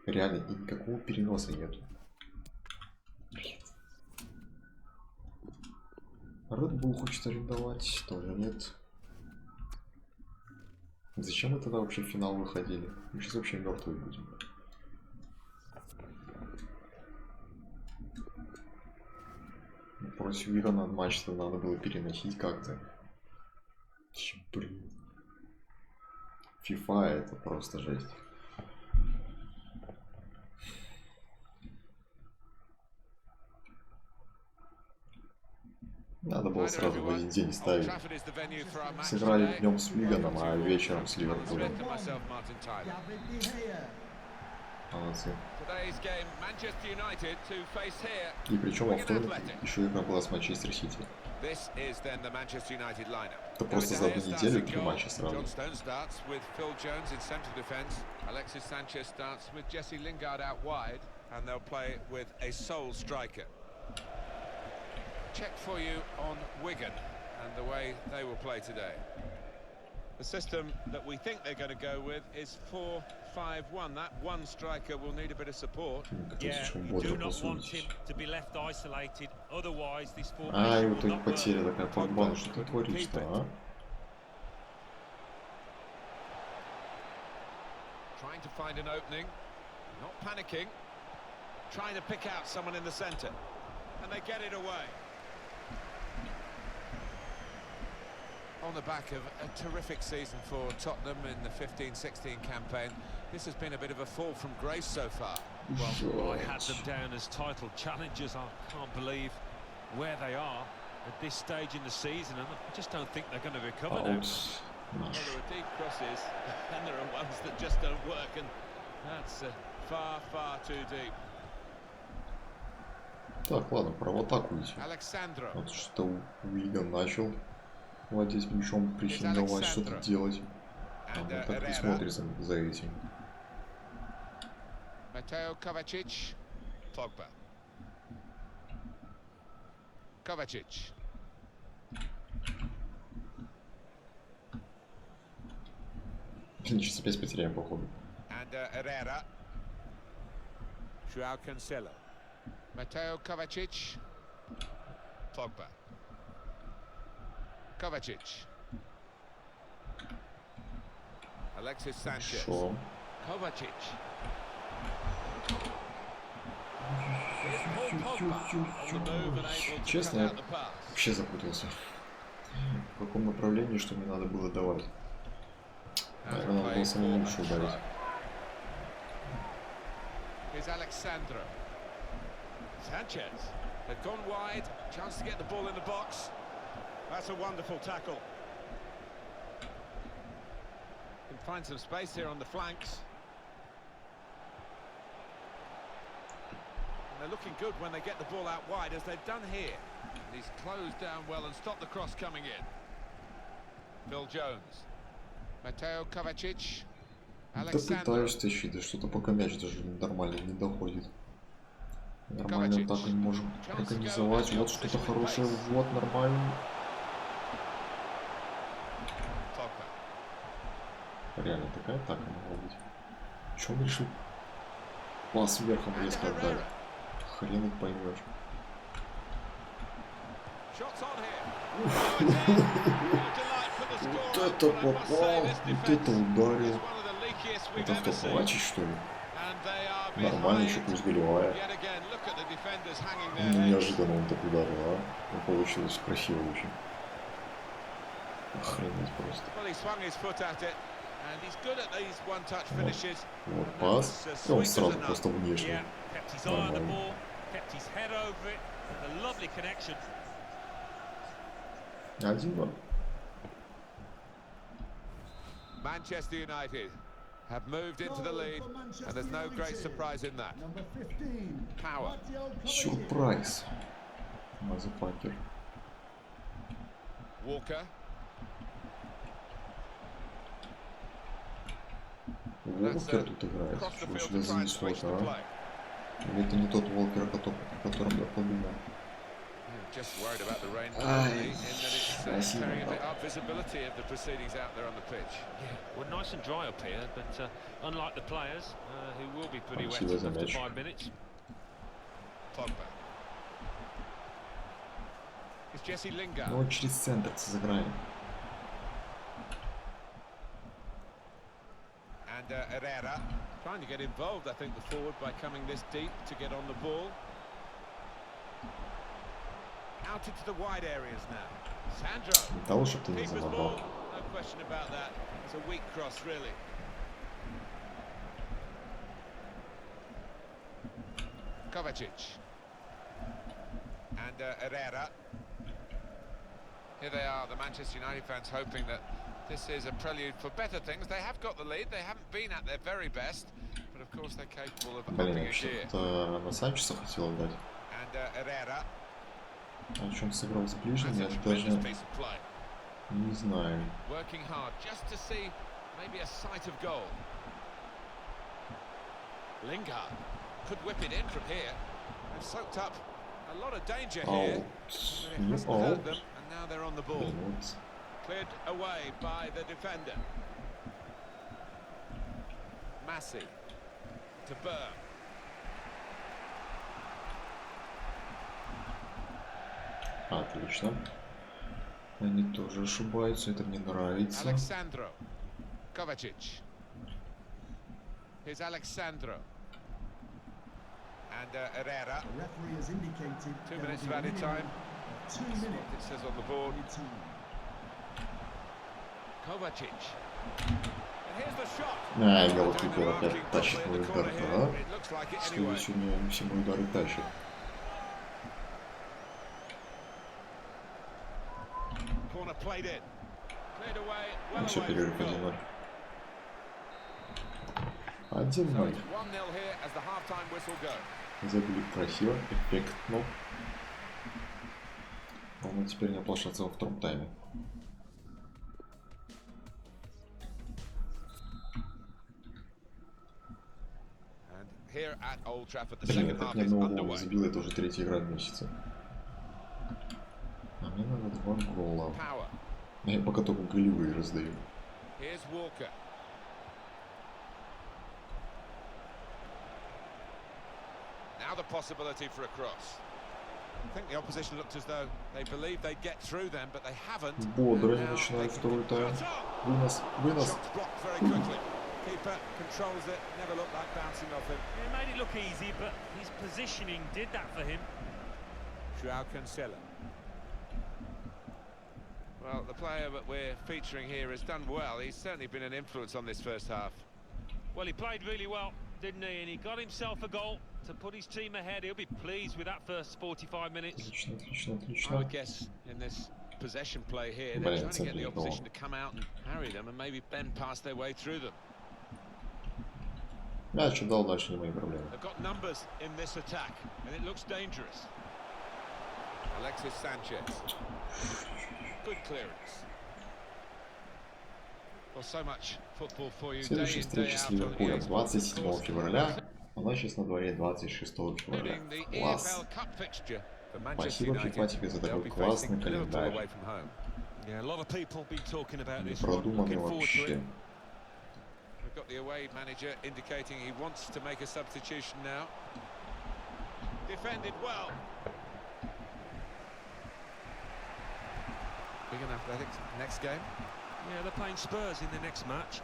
Реально, и никакого переноса нету. Бред. Red Bull хочет арендовать, тоже нет. Зачем мы тогда вообще в финал выходили? Мы сейчас вообще мертвые будем. Против Вигана матч-то надо было переносить как-то. Блин. FIFA это просто жесть. Надо было сразу в один день ставить. Сыграли днем с Виганом, а вечером с Ливерпулем. Молодцы. И причем во вторник еще игра была с Манчестер Сити. Это просто за одну неделю 3 матча сразу. Alexis Sanchez starts with Jesse Lingard out wide, and they'll play with a sole striker. Check for you on Wigan and the way they will play today. The system that we think they're going to go with is 4-5-1. That one striker will need a bit of support. Yeah, you do not want him to be left isolated. Otherwise, this И formation вот will тут not потеря work. такая подбан, что ты творишь-то, а? Trying to find an opening, not panicking. Trying to pick out someone in the centre, and they get it away. On the back of a terrific season for Tottenham in the 15-16 campaign, this has been a bit of a fall from grace so far. Well, I had them down as title challengers. I can't believe where they are at this stage in the season, and I just don't think they're going to recover now. Well, there are deep crosses, and there are ones that just don't work, and that's far, far too deep. Так, ладно, про в атаку идти. Вот что Уиган начал владеть мячом, прессинговать, что-то делать. А мы так и смотрим за этим. Mateo Kovacic, Pogba. Сейчас опять потеряем, походу. Herrera. Joao Cancelo. Mateo Kovacic. Pogba. Kovacic. Alexis Sanchez. Шо? Kovacic. Here's Paul Pogba on the move and able to Честно, cut я out the pass. вообще запутался. В каком направлении, что мне надо было давать. Наверное, надо было самому лучше ударить. Here's Alexandro. Sanchez. They've gone wide. Chance to get the ball in the box. That's a wonderful tackle. Can find some space here on the flanks. And they're looking good when they get the ball out wide, as they've done here. And he's closed down well and stopped the cross coming in. Phil Jones. Mateo Kovacic. Да Alexandro. пытаюсь тащить, да что-то пока мяч даже нормально не доходит. Нормально так и не можем организовать. Вот что-то хорошее, вот нормально. Реально такая атака могла быть. Чё он решил пас вверхом резко отдали? Хрен их поймешь. Вот это попал, вот это ударил. Это кто, Kovacic, что ли? Нормально, еще плюс голевая. Ну, неожиданно он так ударил, а? Ну, получилось красиво очень. Охренеть просто. Вот пас, и он сразу просто внешне. Нормально. Один-два. Manchester United have moved into the lead, and there's no great surprise in that. Power. Сюрприз. Мазафакер. Walker. Уолкер тут играет. Чего тебя занесло-то, а? Или это не тот Уолкер, о котором я подумал? Just worried about the rain Ай, in that it's tearing a bit up visibility of the proceedings out there on the pitch. Yeah, well, nice and dry up here, but unlike the players, who will be pretty wet Спасибо за after мяч. 5 minutes. Pogba. It's Jesse Lingard. Ну, через центр сыграем. And Herrera trying to get involved, I think, the forward by coming this deep to get on the ball. Out into the wide areas now. Sandro. Для того, чтобы ты не Keeper's забывал. ball. No question about that. It's a weak cross, really. Kovacic. And Herrera. Here they are, the Manchester United fans, hoping that this is a prelude for better things. They have got the lead. They haven't been at their very best, but of course they're capable of Блин, upping я a gear. что-то на Санчеса хотел отдать. And Herrera. О чем сыграл с ближним, я That's a даже tremendous piece of play. не знаю. Working hard just to see maybe a sight of goal. Lingard could whip it in from here. They've soaked up a lot of danger here. Аут. It Ну, hasn't hurt аут. them, and now they're on the ball. Блин, вот. Cleared away by the defender. Massey to Burr. Отлично. Они тоже ошибаются, это мне нравится. Alexandro. Kovacic. Here's Alexandro. And Herrera. The referee has indicated 2 there minutes will of be a added time. minimum of 2 That's what minutes it says on the board. added time. Kovacic. And here's the shot. Ай, голкипер опять тащит мой удар, а? It looks like it Что anyway. сегодня все мои удары тащит. Corner played in. Cleared away. Well Ну все, away перерыв from goal. 1-0. So 1-0. it's 1-0 here as the half-time whistle goes. Забили красиво, эффектно. Главное теперь не оплошаться во втором тайме. And here at Old Trafford, the Блин, я second так half ни is одного гола не underway. забил, это уже третья игра в месяце. А мне надо 2 гола. Power. Я пока только голевые раздаю. Here's Walker. another possibility for a cross. I think the opposition looked as though they believed they'd get through them, but they haven't. Бодро начинает второй тайм. Вынос, вынос. Shots blocked very quickly. Keeper controls it, never looked like bouncing off him. It made it look easy, but his positioning did that for him. S.T.A.L.K.E.R. Well, the player that we're featuring here has done well. He's certainly been an influence on this first half. Well, he played really well, didn't he? And he got himself a goal to put his team ahead. He'll be pleased with that first 45 minutes. Отлично, отлично, I отлично. would guess in this possession play here, they're trying to get the opposition to come out and harry them and maybe bend past their way through them. Мяч отдал, дальше не мои проблемы. They've got numbers in this attack, and it looks dangerous. Alexis Sanchez. Good clearance. Well, so much football for you. Следующая встреча с Ливерпулем 27 февраля. У нас сейчас на дворе 26 февраля. Класс. Спасибо, FIFA, тебе за такой классный календарь. Продуманный вообще. We've got the away manager indicating he wants to make a substitution now. Defended well. Big and Athletics next game. Yeah, they're playing Spurs in the next match,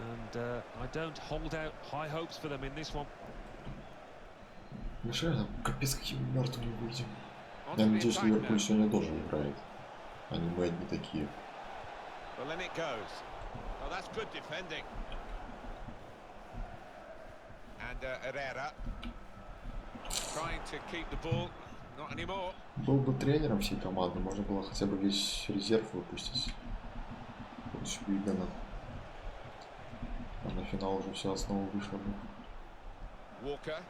and I don't hold out high hopes for them in this one. Мы же реально капец какими мертвыми выйдем. Я надеюсь, Ливерпуль сегодня тоже играет. Они мы одни такие. Well, then it goes. Oh, that's good defending. And Herrera trying to keep the ball. Not anymore. Был бы тренером всей команды, можно было хотя бы весь резерв выпустить. Против Уигана. А на финал уже все основа вышла бы. Walker.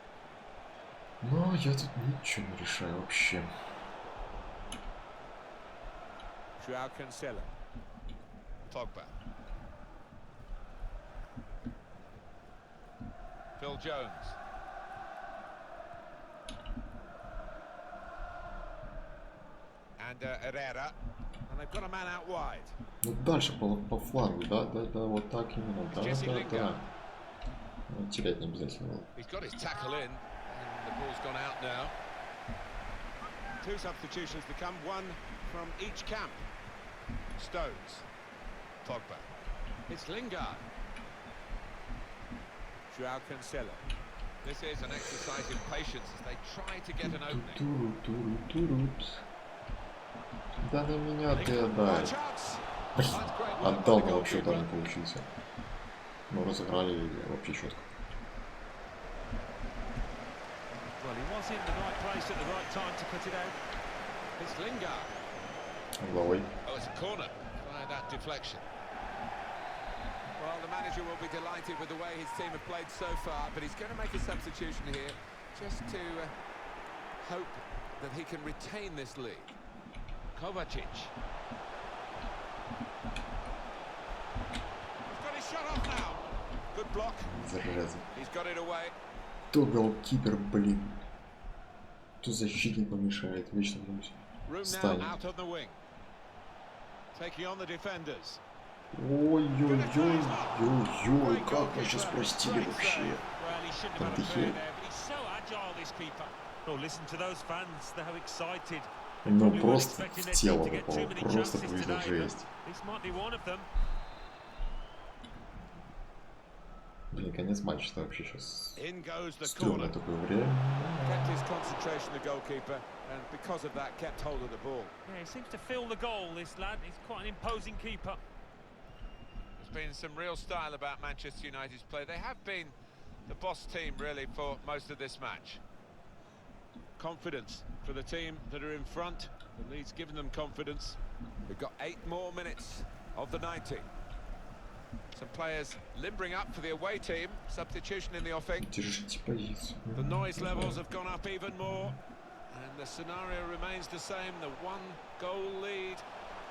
Но я тут ничего не решаю вообще. S.T.A.L.K.E.R. Pogba. Phil Jones. And Herrera. And they've got a man out wide. Ну дальше по флангу, да, вот так именно, да. Терять не обязательно. He's got his tackle in, and the ball's gone out now. Two substitutions to come, one from each camp. Stones. Pogba. It's Lingard. S.T.A.L.K.E.R. This is an exercise in patience as they try to get an opening. Да на меня ты отдай. Отдал, но вообще там не получился. Ну, разыграли вообще четко. Well, he was in the right place at the right time to cut it out. It's Lingard. Головой. Oh, it's a corner by that deflection. Well, the manager will be delighted with the way his team have played so far, but he's going to make a substitution here just to hope that he can retain this lead. Kovacic. He's got his shot off now. Good block. Зараза. He's got it away. То голкипер, блин. То защитник помешает. Вечно вновь. Room now out on the wing. Taking on the defenders. Ой-ой-ой-ой-ой, как мы сейчас простили вообще. Отдыхай. Ну просто в тело попал, просто повезло, жесть. Блин, конец матча-то вообще сейчас стрёмное такое время. Kept his concentration, the goalkeeper, and because of that, kept hold of the ball. Yeah, he seems to feel the goal, this lad. He's quite an imposing keeper. There's been some real style about Manchester United's play. They have been the boss team, really, for most of this match. Confidence for the team that are in front. The lead's given them confidence. We've got 8 more minutes of the 90. Some players limbering up for the away team. Substitution in the offing. Держите позицию. The noise levels have gone up even more. And the scenario remains the same. The 1-goal lead.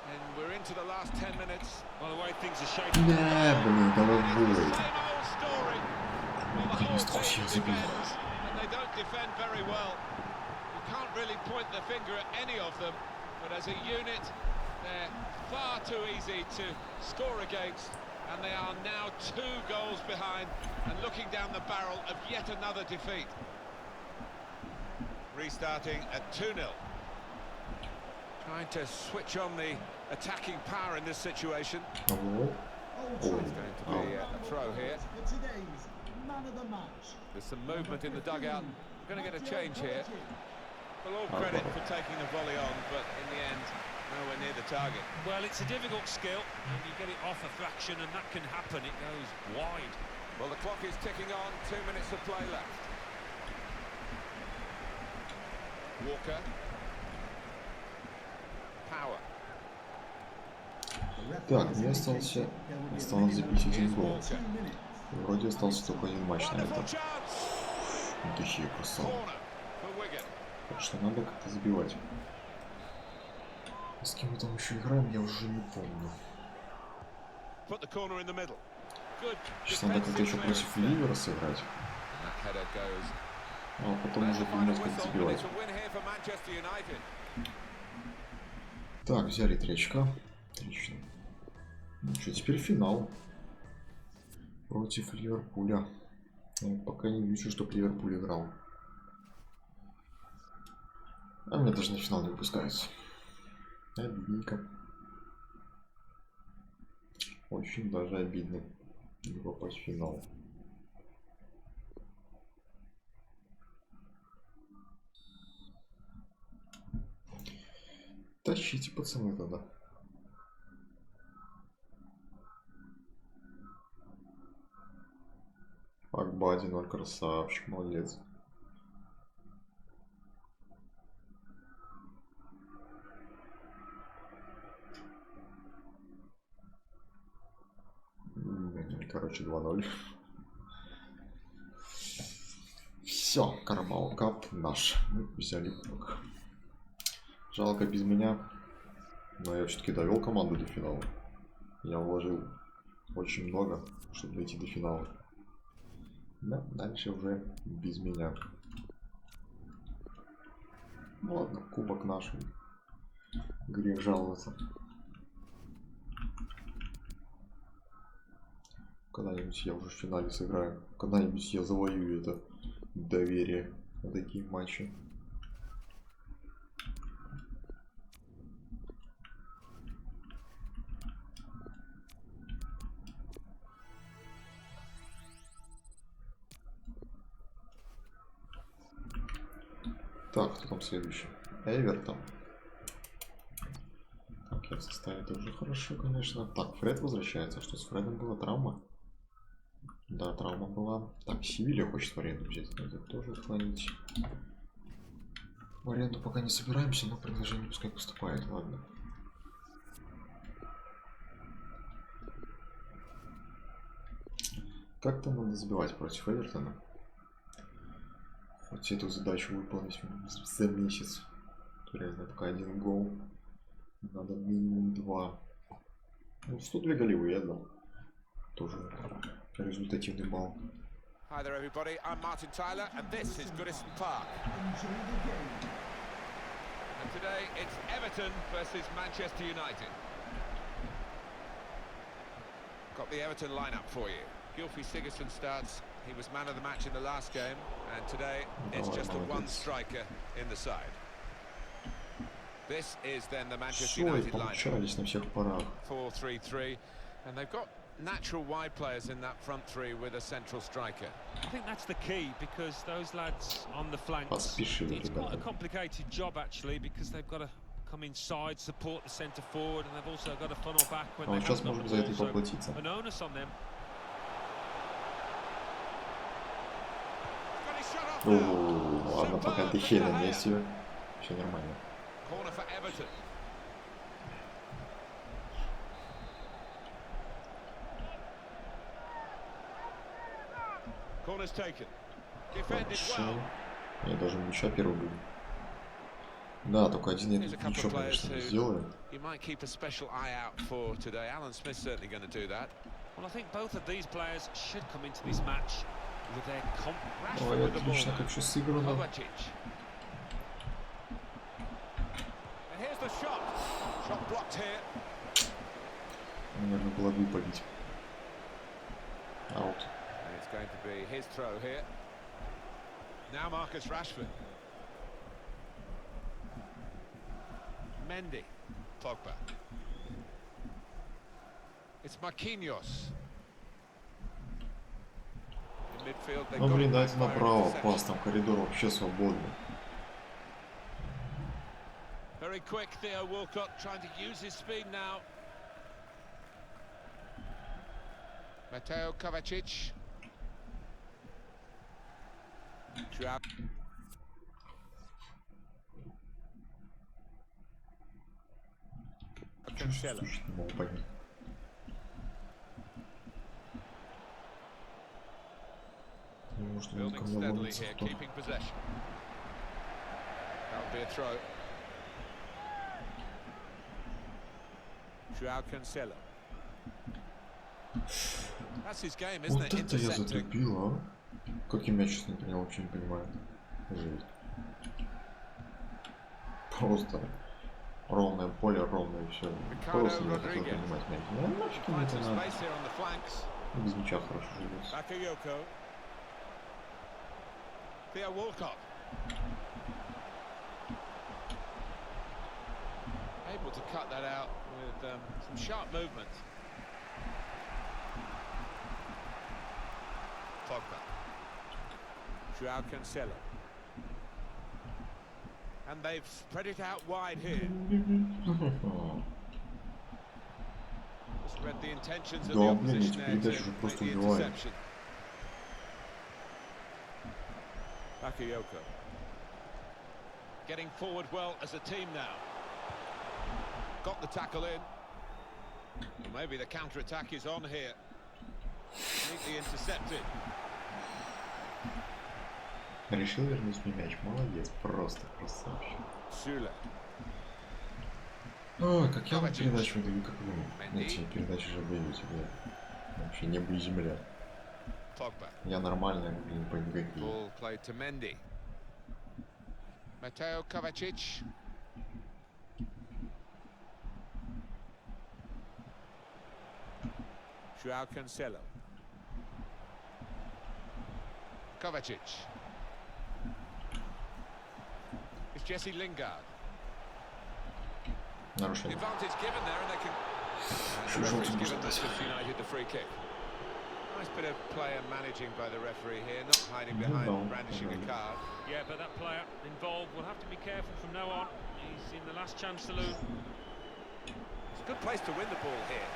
And we're into the last 10 minutes. By the way, things are shaping. Да, блин, головой. Same old story. Well, the whole team defends, and they don't defend very well. You can't really point the finger at any of them, but as a unit, they're far too easy to score against, and they are now 2 goals behind and looking down the barrel of yet another defeat. restarting at 2-0. Trying to switch on the attacking power in this situation. It's going to be a throw here. There's some movement in the dugout. We're going to get a change here. Well, all credit for taking the volley on, but in the end, nowhere near the target. Well, it's a difficult skill, and you get it off a fraction, and that can happen. It goes wide. Well, the clock is ticking on. 2 minutes of play left. Walker. Power. Так, мне осталось забить один гол. Вроде остался только один матч на этом. Духи красава. Так что надо как-то забивать. С кем мы там еще играем, я уже не помню. Сейчас надо как-то еще против Ливера сыграть. А потом уже думать, как забивать. Так, взяли 3 очка. Отлично. Ну что, теперь финал. Против Ливерпуля. Я пока не вижу, чтобы Ливерпуль играл. А меня даже на финал не выпускаются. Обидненько. Очень даже обидно не попасть в финал. Тащите, пацаны, тогда. Погба 1-0, красавчик, молодец. Короче, 2-0. Все, Кармал Кап наш. Мы взяли кубок. Жалко без меня. Но я все-таки довел команду до финала. Я вложил очень много, чтобы дойти до финала. Да, дальше уже без меня. Ну ладно, кубок наш. Грех жаловаться. Когда-нибудь я уже в финале сыграю. Когда-нибудь я завоюю это доверие на такие матчи. Так, кто там следующий? Эвертон. Так, я в составе тоже хорошо, конечно. Так, Фред возвращается. Что с Фредом была травма? Да, травма была. Так, Севилья хочет в аренду взять. Надо тоже отклонить. В аренду пока не собираемся, но предложение пускай поступает. Ладно. Как-то надо забивать против Эвертона. Хоть эту задачу выполнить за месяц. Реально пока 1 гол. Надо минимум 2. Ну, 102 голевые я дал. Тоже результативный балл. Hi there everybody, I'm Martin Tyler and this is Goodison Park. And today it's Everton versus Manchester United. Got the Everton lineup for you. Gylfi Sigurdsson starts. He was man of the match in the last game, and today it's just the one striker in the side. This is then the Manchester United lineup. 4-3-3, and they've got natural wide players in that front three with a central striker. I think that's the key because those lads on the flanks, it's quite a complicated job actually because they've got to come inside, support the centre forward, and they've also got to funnel back when they have the ball, so an onus on them. Ладно, пока ты хей на месте, все нормально. Хорошо. Я даже мяча первый буду. Да, только один я ничего, конечно, не сделаю. Ой, отлично, как все сыграно. Наверное, было бы побить. Аут. Mendy. Pogba. It's Marquinhos. In midfield, they Ну got блин, it back дайте by an направо, interception. пас, там коридор вообще свободный. Very quick, Theo Walcott trying to use his speed now. Mateo Kovacic. Cancelo. Не могу понять. Может, он ко Building мне steadily ломится here, кто? keeping possession. That'll be a throw. Cancelo. That's his game, isn't Вот it? это я Intercepting. затупил, а? Каким я, честно говоря, вообще не понимаю. Жесть. Просто ровное поле, ровное все. Просто не хотел понимать мяч. Ну, нафиг мне это надо. Без мяча хорошо живется. Theo Walcott. Able to cut that out with some sharp movement. Pogba. Cancelo. And they've spread it out wide here. Just read the intentions of the Да, блин, opposition эти there передачи to уже make просто the убивают. interception. Bakayoko. Getting forward well as a team now. Got the tackle in. Well, maybe the counter-attack is on here. Neatly intercepted. Решил вернуть мне мяч. Молодец, просто красавчик. Sula. Ой, как я вот передачу даю, как вы. Эти передачи же даете, блин. Вообще небо и земля. Pogba. Я нормальный, блин, не пойму какие. Ball played to Mendy. Mateo Kovacic. Cancelo. Kovacic. It's Jesse Lingard. The Нарушение. advantage given there, and they can. The referee's given Manchester United the free kick. Nice bit of player managing by the referee here, not hiding behind brandishing a card. Yeah, but that player involved will have to be careful from now on. He's in the last chance saloon. It's a good place to win the ball here.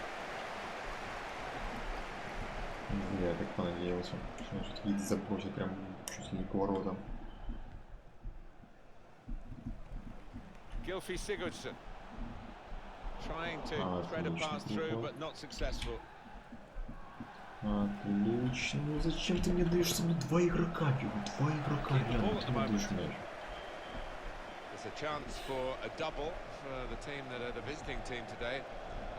Я так понадеялся, что он все-таки забросит прям чуть ли не к воротам. Gylfi Sigurdsson trying to thread a pass through, but not successful. Отлично. Ну зачем ты мне даешь со мной два игрока? Два игрока, реально, ты мне даешь мяч. There's a chance for a double for the team that are the visiting team today.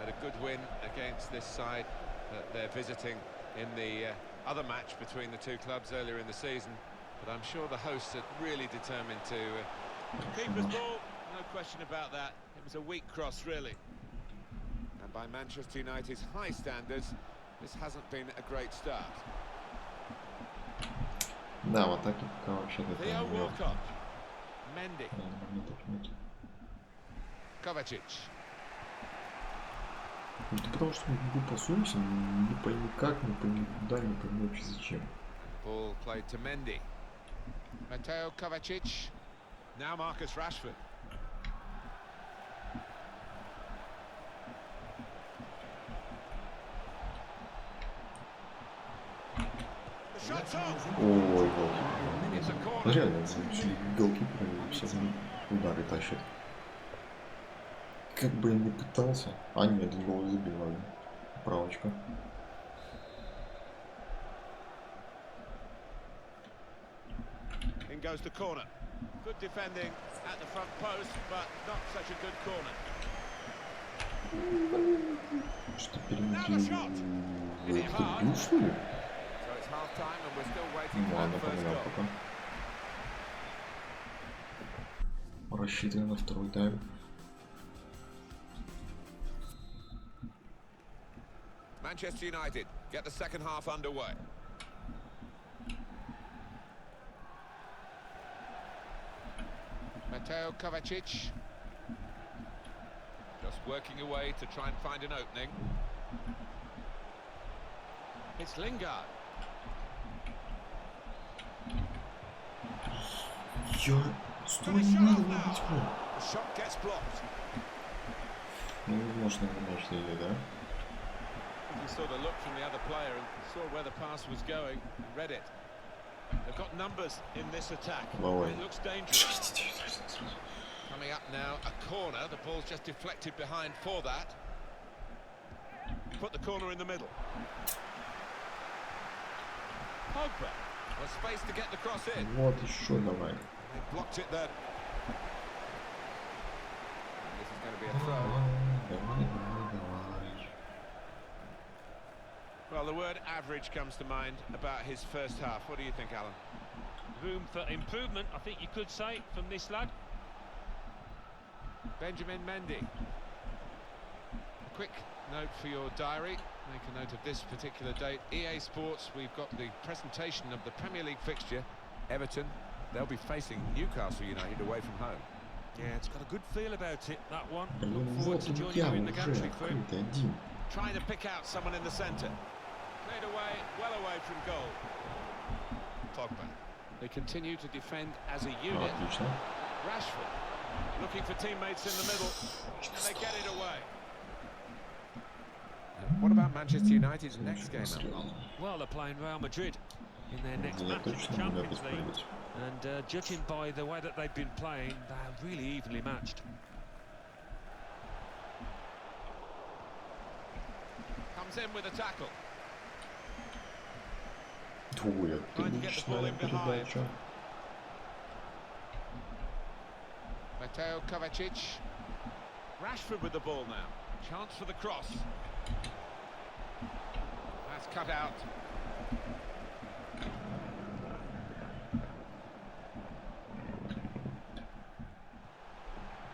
Had a good win against this side that they're visiting in the other match between the two clubs earlier in the season. But I'm sure the hosts are really determined to keeper's ball, no question about that. It was a weak cross, really. And by Manchester United's high standards, this hasn't been a great start. Да, в атаке пока вообще-то Theo это Walcott. Mendy. нет. Kovacic. Ну, ты потому что мы пасуемся, не пойми как, не пойми куда, не пойми вообще зачем. Ball played to Mendy. Mateo Kovacic. Now Marcus Rashford. The shot's off. Ой, It's a corner. голкипер. Реально, голкипер все удары тащит. Как бы я ни пытался. А нет, гол забивали. Правочка. In goes the corner. Good defending at the front post, but not such a good corner. Что перемутил? Кто бил, что ли? So it's half time and we're still waiting Ну for ладно, that first поменял goal. пока. Рассчитываем на второй тайм. Manchester United get the second half underway. Mateo Kovacic. working away to try and find an opening. It's Lingard. Стой, не надо мне бить гол. The shot gets blocked. Невозможно мяч или, да? You saw the look from the other player and saw where the pass was going and read it. They've got numbers in this attack. It looks dangerous. Coming up now, a corner. The ball's just deflected behind for that. Put the corner in the middle. Pogba. Well, space to get the cross in. Вот еще давай. They blocked it there. This is going to be a throw. Well, the word average comes to mind about his first half. What do you think, Alan? Room for improvement, I think you could say, from this lad. Benjamin Mendy. A quick note for your diary. Make a note of this particular date. EA Sports, we've got the presentation of the Premier League fixture. Everton, they'll be facing Newcastle United away from home. Yeah, it's got a good feel about it, that one. Look forward to joining you in the gantry crew. Trying to pick out someone in the centre. Played away, well away from goal. Pogba. They continue to defend as a unit. Rashford looking for teammates in the middle, and they get it away. What about Manchester United's next game, Alan? Well, they're playing Real Madrid in their next match in the Champions League, and judging by the way that they've been playing, they're really evenly matched. Comes in with a tackle. Отличная передача. S.T.A.L.K.E.R. Rashford with the ball now. Chance for the cross. That's cut out.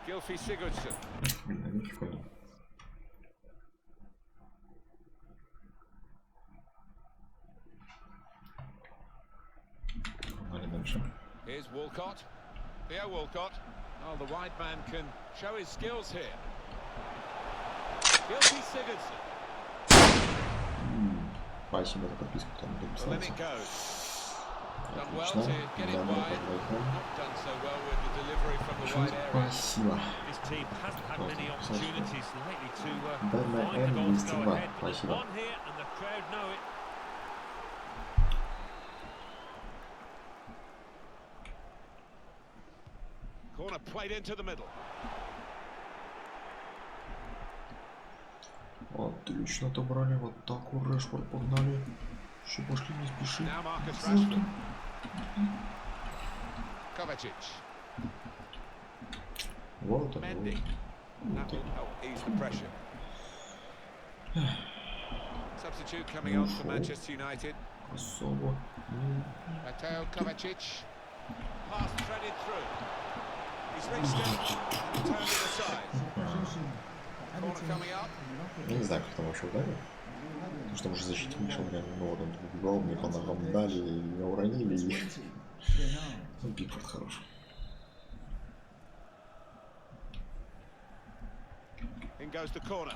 Gylfi Sigurdsson. Here's Walcott. Theo Walcott. Oh, the wide man can show his skills here. Gylfi Sigurdsson. Спасибо за подписку, кто не подписался. Well, then it goes. Done well to get it wide. Not done so well with the delivery from the wide area. Спасибо. This team hasn't had many opportunities lately to Данном find the goal to go N202. ahead. But there's Спасибо. one here, and the crowd know it. Corner played into the middle. Отлично отобрали. В атаку Решфорд погнали. Еще пошли, не спеши. Now Marcus Rashford. Kovacic. Вот он. Mendy. That will help ease the pressure. Substitute coming on for Manchester United. Особо. S.T.A.L.K.E.R. Pass threaded through. He's reached it and turned it aside. Corner coming up. Я не знаю, кто там вообще ударил. Потому что уже защитник вышел реально, ну вот он убивал, мне по ногам дали, и меня уронили, и... Ну, Пикфорд хорош. In goes the corner.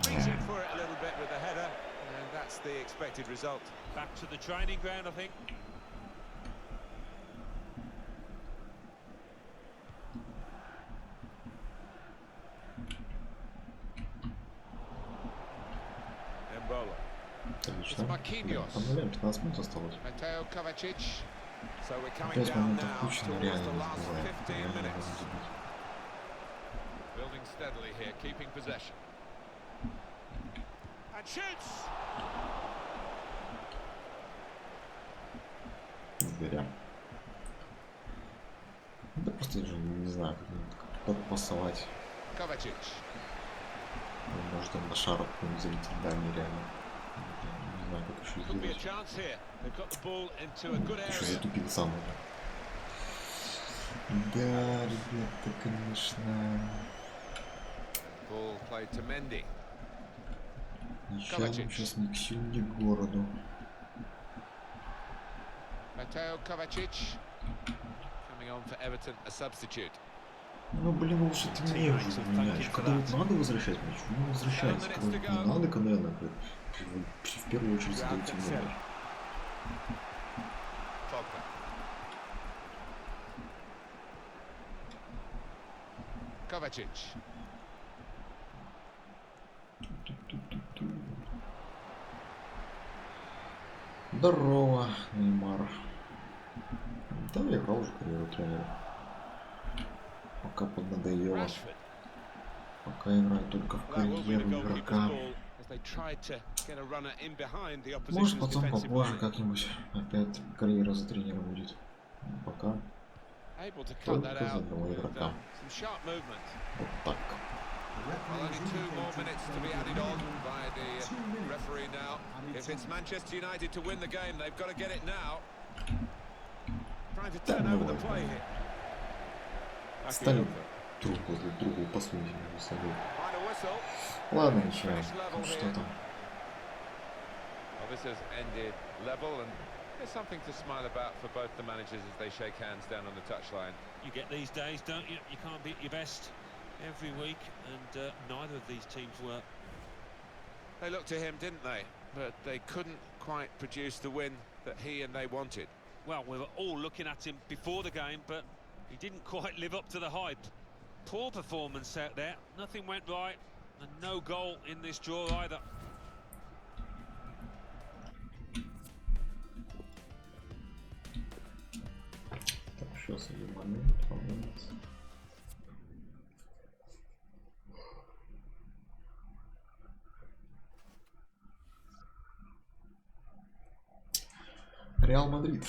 Reaching for it a little bit with the header, and that's the expected result. Back to the training ground, I think. Отлично. Обновляем, 15 минут осталось. S.T.A.L.K.E.R. So we're coming 5 down моментов now включено, towards реально the не last забываем. 15 Реально не minutes. забыть. Building steadily here, keeping possession. And shoots! Зря. Да просто я же не знаю, как пасовать. Kovacic. Может он на шару какой-нибудь залетит дальний реально. Не знаю, как еще Could be a сделать. chance here. They've got the ball into a good Еще area. затупил сам уже. Да, ребята, конечно. Ball played to Mendy. Сейчас ни к селу, ни к городу. S.T.A.L.K.E.R. coming on for Everton, a substitute. Ну блин, лучше ты мне уже мяч. Когда вот надо возвращать мяч, ну возвращайте. Когда не надо, когда в первую очередь задаете мне мяч. Здорово, Неймар. Да, я играл уже карьеру тренера. Пока поднадоело. Пока играю только в карьеру игрока. Может потом попозже как-нибудь опять карьера за тренера будет. Пока только за одного игрока. Вот так. Well, only 2 more minutes to be added on by the referee now. If it's Manchester United to win the game, they've got to get it now. Trying to turn over the play here. Стали друг возле друга посудить между собой. Ладно, ничего. Что там? Well, this has ended level, and there's something to smile about for both the managers as they shake hands down on the touchline. You get these days, don't you? You can't beat your best every week, and neither of these teams were. They looked to him, didn't they? But they couldn't quite produce the win that he and they wanted. Well, we were all looking at him before the game, but he didn't quite live up to the hype. Poor performance out there. Nothing went right, and no goal in this draw either. Так, сейчас один момент. Реал Мадрид.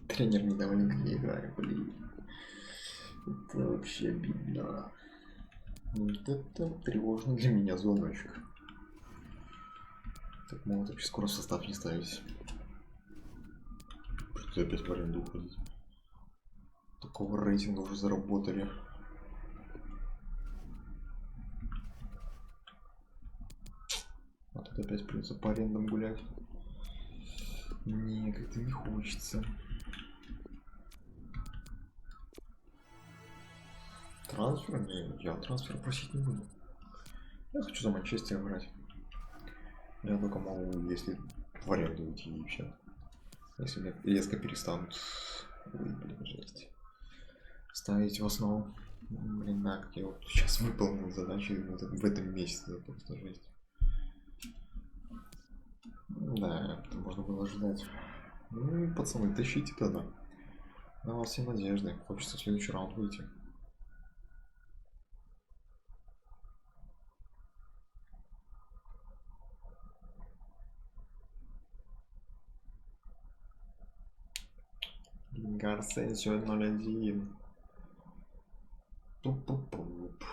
Тренер недоволен, как я играю, блин. Это вообще обидно. Вот это тревожно для меня звоночек. Так могут вообще скоро в состав не ставить. Что опять в аренду уходить. Такого рейтинга уже заработали. А тут опять придется по арендам гулять. Не, как-то не хочется. Трансфер? Не, я трансфер просить не буду. Я хочу за Манчестер играть. Я только могу, если в аренду уйти и все. Если меня резко перестанут... Ой, блин, жесть. Ставить в основу. Блин, да, как я вот сейчас выполнил задачи в этом месяце. Это просто жесть. Да, это можно было ожидать. Ну и пацаны, тащите тогда. На вас все надежды. Хочется в следующий раунд выйти. Гарсенсио 0-1. Туп-туп-туп.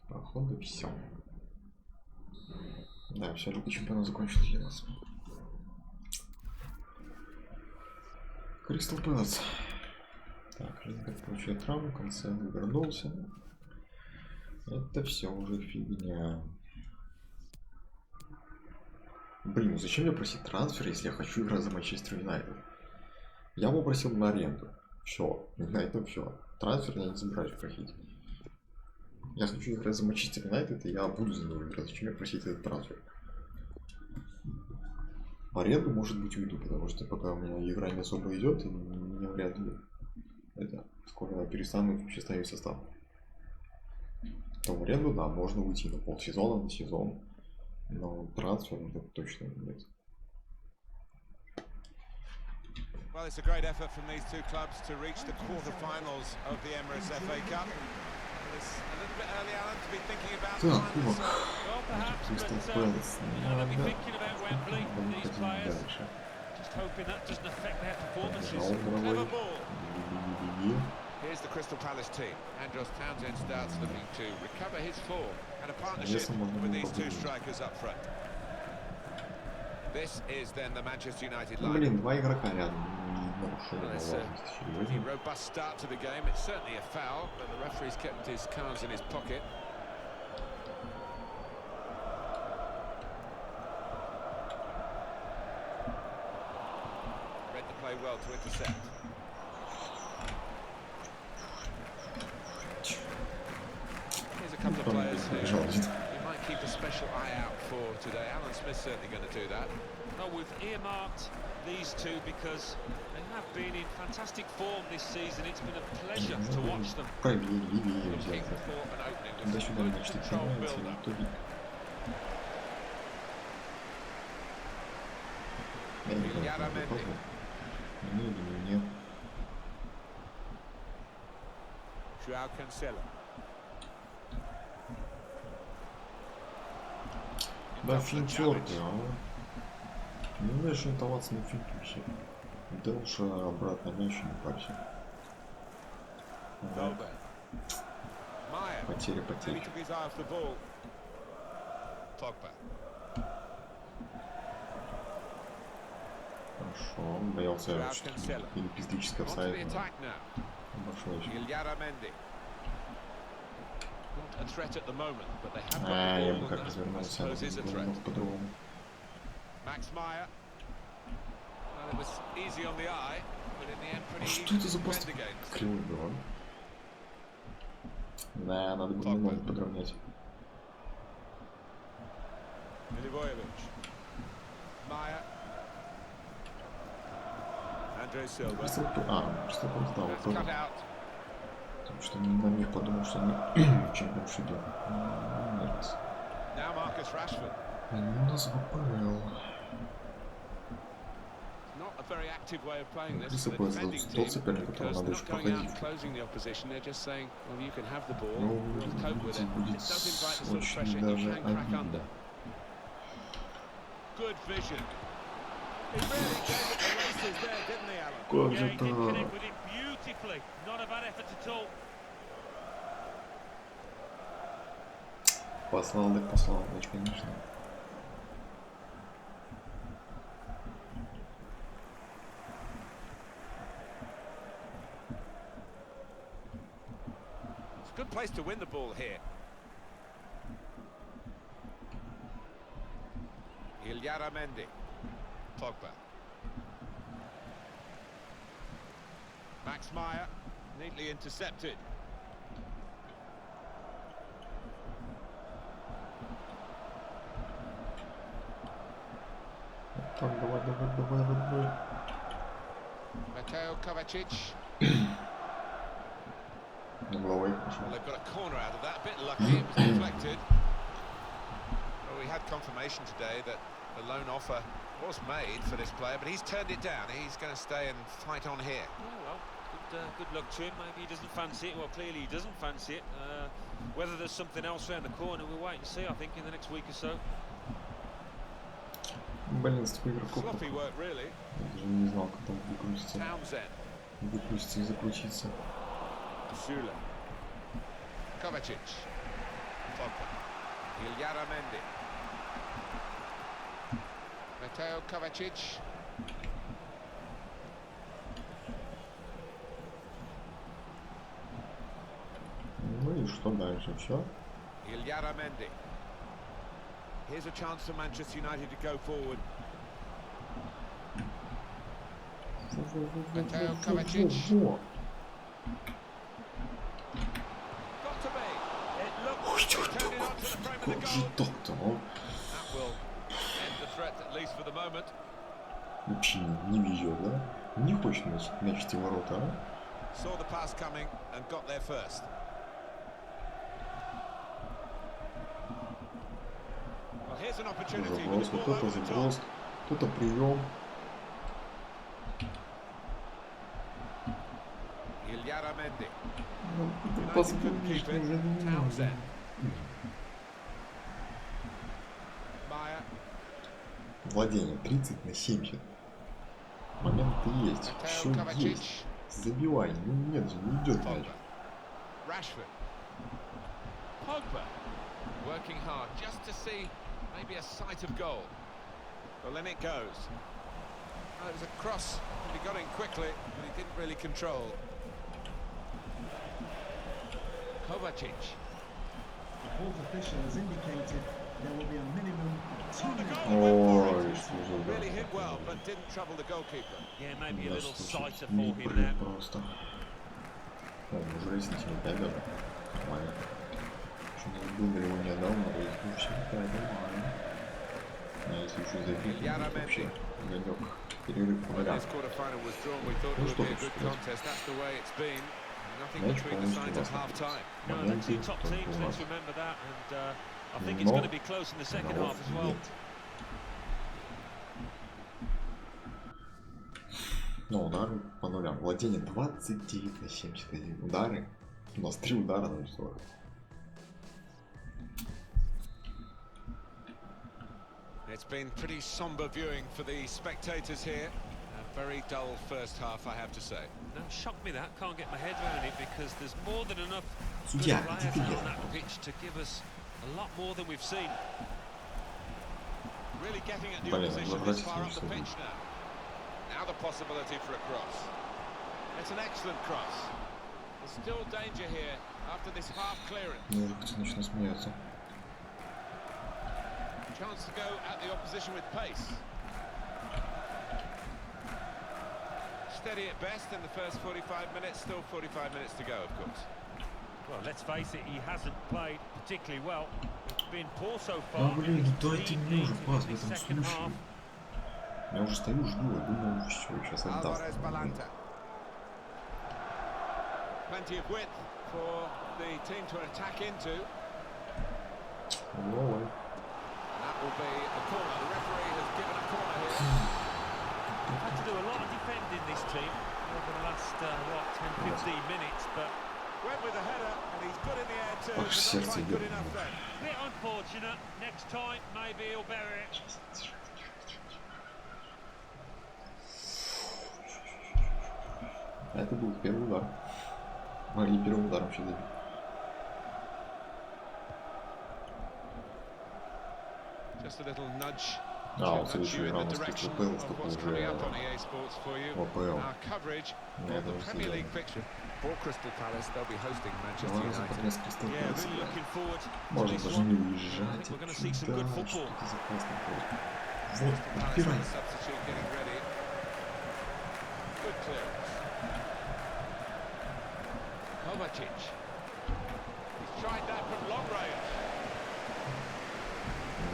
Походу все. Да, все, Лига Чемпионов закончилась для нас. Кристал Пэлас. Так, Лингер получает травму, в конце вернулся. Это все уже фигня. Блин, ну зачем мне просить трансфер, если я хочу играть за Манчестер Юнайтед? Я его просил на аренду. Все, на этом все. Трансфер я не собираюсь просить. Я хочу играть за Манчестер Юнайтед, и я буду за него играть. Зачем мне просить этот трансфер? В аренду, может быть, уйду, потому что пока у меня игра не особо идет, и мне вряд ли это скоро я перестану вообще ставить состав. То в аренду, да, можно уйти на полсезона, на сезон. Но трансфер точно нет. Well, it's a great effort from these two clubs to reach the quarter-finals of the Emirates FA Cup. It's a little bit early, Alan, to be thinking about the finals. Well, perhaps, but they'll be thinking about Wembley, these players. Just hoping that doesn't affect their performances. Clever ball. Here's the Crystal Palace team. Andros Townsend starts looking to recover his form and a partnership with these two strikers up front. This is then the Manchester United line. Блин, два игрока рядом. It's a pretty robust start to the game. It's certainly a foul, but the referee's kept his cards in his pocket. very well to intercept. Here's a couple of players who you might keep a special eye out for today. Alan Smith's certainly going to do that. Oh, we've earmarked these two because they have been in fantastic form this season. It's been a pleasure to watch them. Looking for an opening with some good control build-up. Joao Cancelo. Да, финтёрки, а? Не умеешь ориентоваться на финтусе. Дальше обратно мяч и не парься. Потери. Хорошо, боялся или пиздический офсайд. Я бы как развернулся, по-другому. Что это за пост? Кривой был. Да, надо было немного подровнять. Просто сдал. Потому что на них подумал, что они в чемпионшипе. Нет. Ну, нас ВПЛ. Тот соперник, которого надо еще проходить. Ну, будет очень даже обидно. Как же так? Послал, значит, конечно. Good place to win the ball here. Mendy. Pogba. Max Meyer, neatly intercepted. Давай. Kovacic. Well, they've got a corner out of that, a bit lucky, it was deflected. Well, we had confirmation today that the loan offer was made for this player, but he's turned it down. He's going to stay and fight on here. Yeah, well, good luck to him. Maybe he doesn't fancy it. Well, clearly he doesn't fancy it. Whether there's something else around the corner, we'll wait and see, I think, in the next week or so. Sloppy work, really. Я даже не знал, как там выкрутиться и закрутиться. Sula. Kovacic. Pogba. Mendy. Kovacic. Ну и что дальше? Все? Mendy. Here's a chance for Manchester United to go forward. Kovacic. Как же так-то, а? Вообще не везет, да? Не хочет мяч в ворота, а? Заброс, вот это заброс, кто-то прием. Владение 30 на 70. Моменты есть. Все есть. Забивай. Ну нет же, не идет мяч. Working hard just to see maybe a sight of goal. Well, then it goes. Oh, it was a cross, and he got in quickly, but he didn't really control. Kovacic. The fourth official has indicated There will be a minimum of 2 minutes. Ой, что за Really hit да. well, but didn't trouble the goalkeeper. Yeah, maybe a Да, little слушай, sighter for him there. просто. О, уже резничный 5 даже. Нормально. Что не забыл, его не отдал, но резничный 5 нормально. А если еще забить, то вообще огонек. Перерыв по ногам. This quarter-final was drawn. We thought it would be a good contest. That's the way it's been. Nothing between the sides at half-time. No, they're two top teams, let's remember that, and I think it's going to be close in the second half as well. Ну, удары по нулям. Владение 29 на 71. Удары. У нас 3 удара на 40. It's been pretty somber viewing for the spectators here. A very dull first half, I have to say. No, shocked me that. Can't get my head around it because there's more than enough good Судья, players out on that pitch to give us a lot more than we've seen. Really getting at the opposition this far up the pitch now. Now the possibility for a cross. It's an excellent cross. There's still danger here after this half clearance. Мужик начну смеяться. Chance to go at the opposition with pace. Steady at best in the first 45 minutes. Still 45 minutes to go, of course. Well, let's face it, he hasn't played particularly well. It's been poor so far. А, блин, дайте мне уже пас в этом случае. Я уже стою, жду, я думаю, все, сейчас отдаст. Plenty of width for the team to attack into. Ой. That will be a corner. The referee has given a corner here. They've had to do a lot of defending this team over the last, 10-15 minutes, but went with the header and he's good in the air too. Ах, But not сердце quite идет. good enough then. bit unfortunate. Next time, maybe he'll bury it. Это был первый удар. Могли первым ударом еще забить. Just a little nudge. А, он следующий раунд с АПЛ, чтобы уже АПЛ. На этом сезоне. Западность Кристал Пэлас. Можно даже не уезжать. Да, что это за классный ход. Вот, подпирай.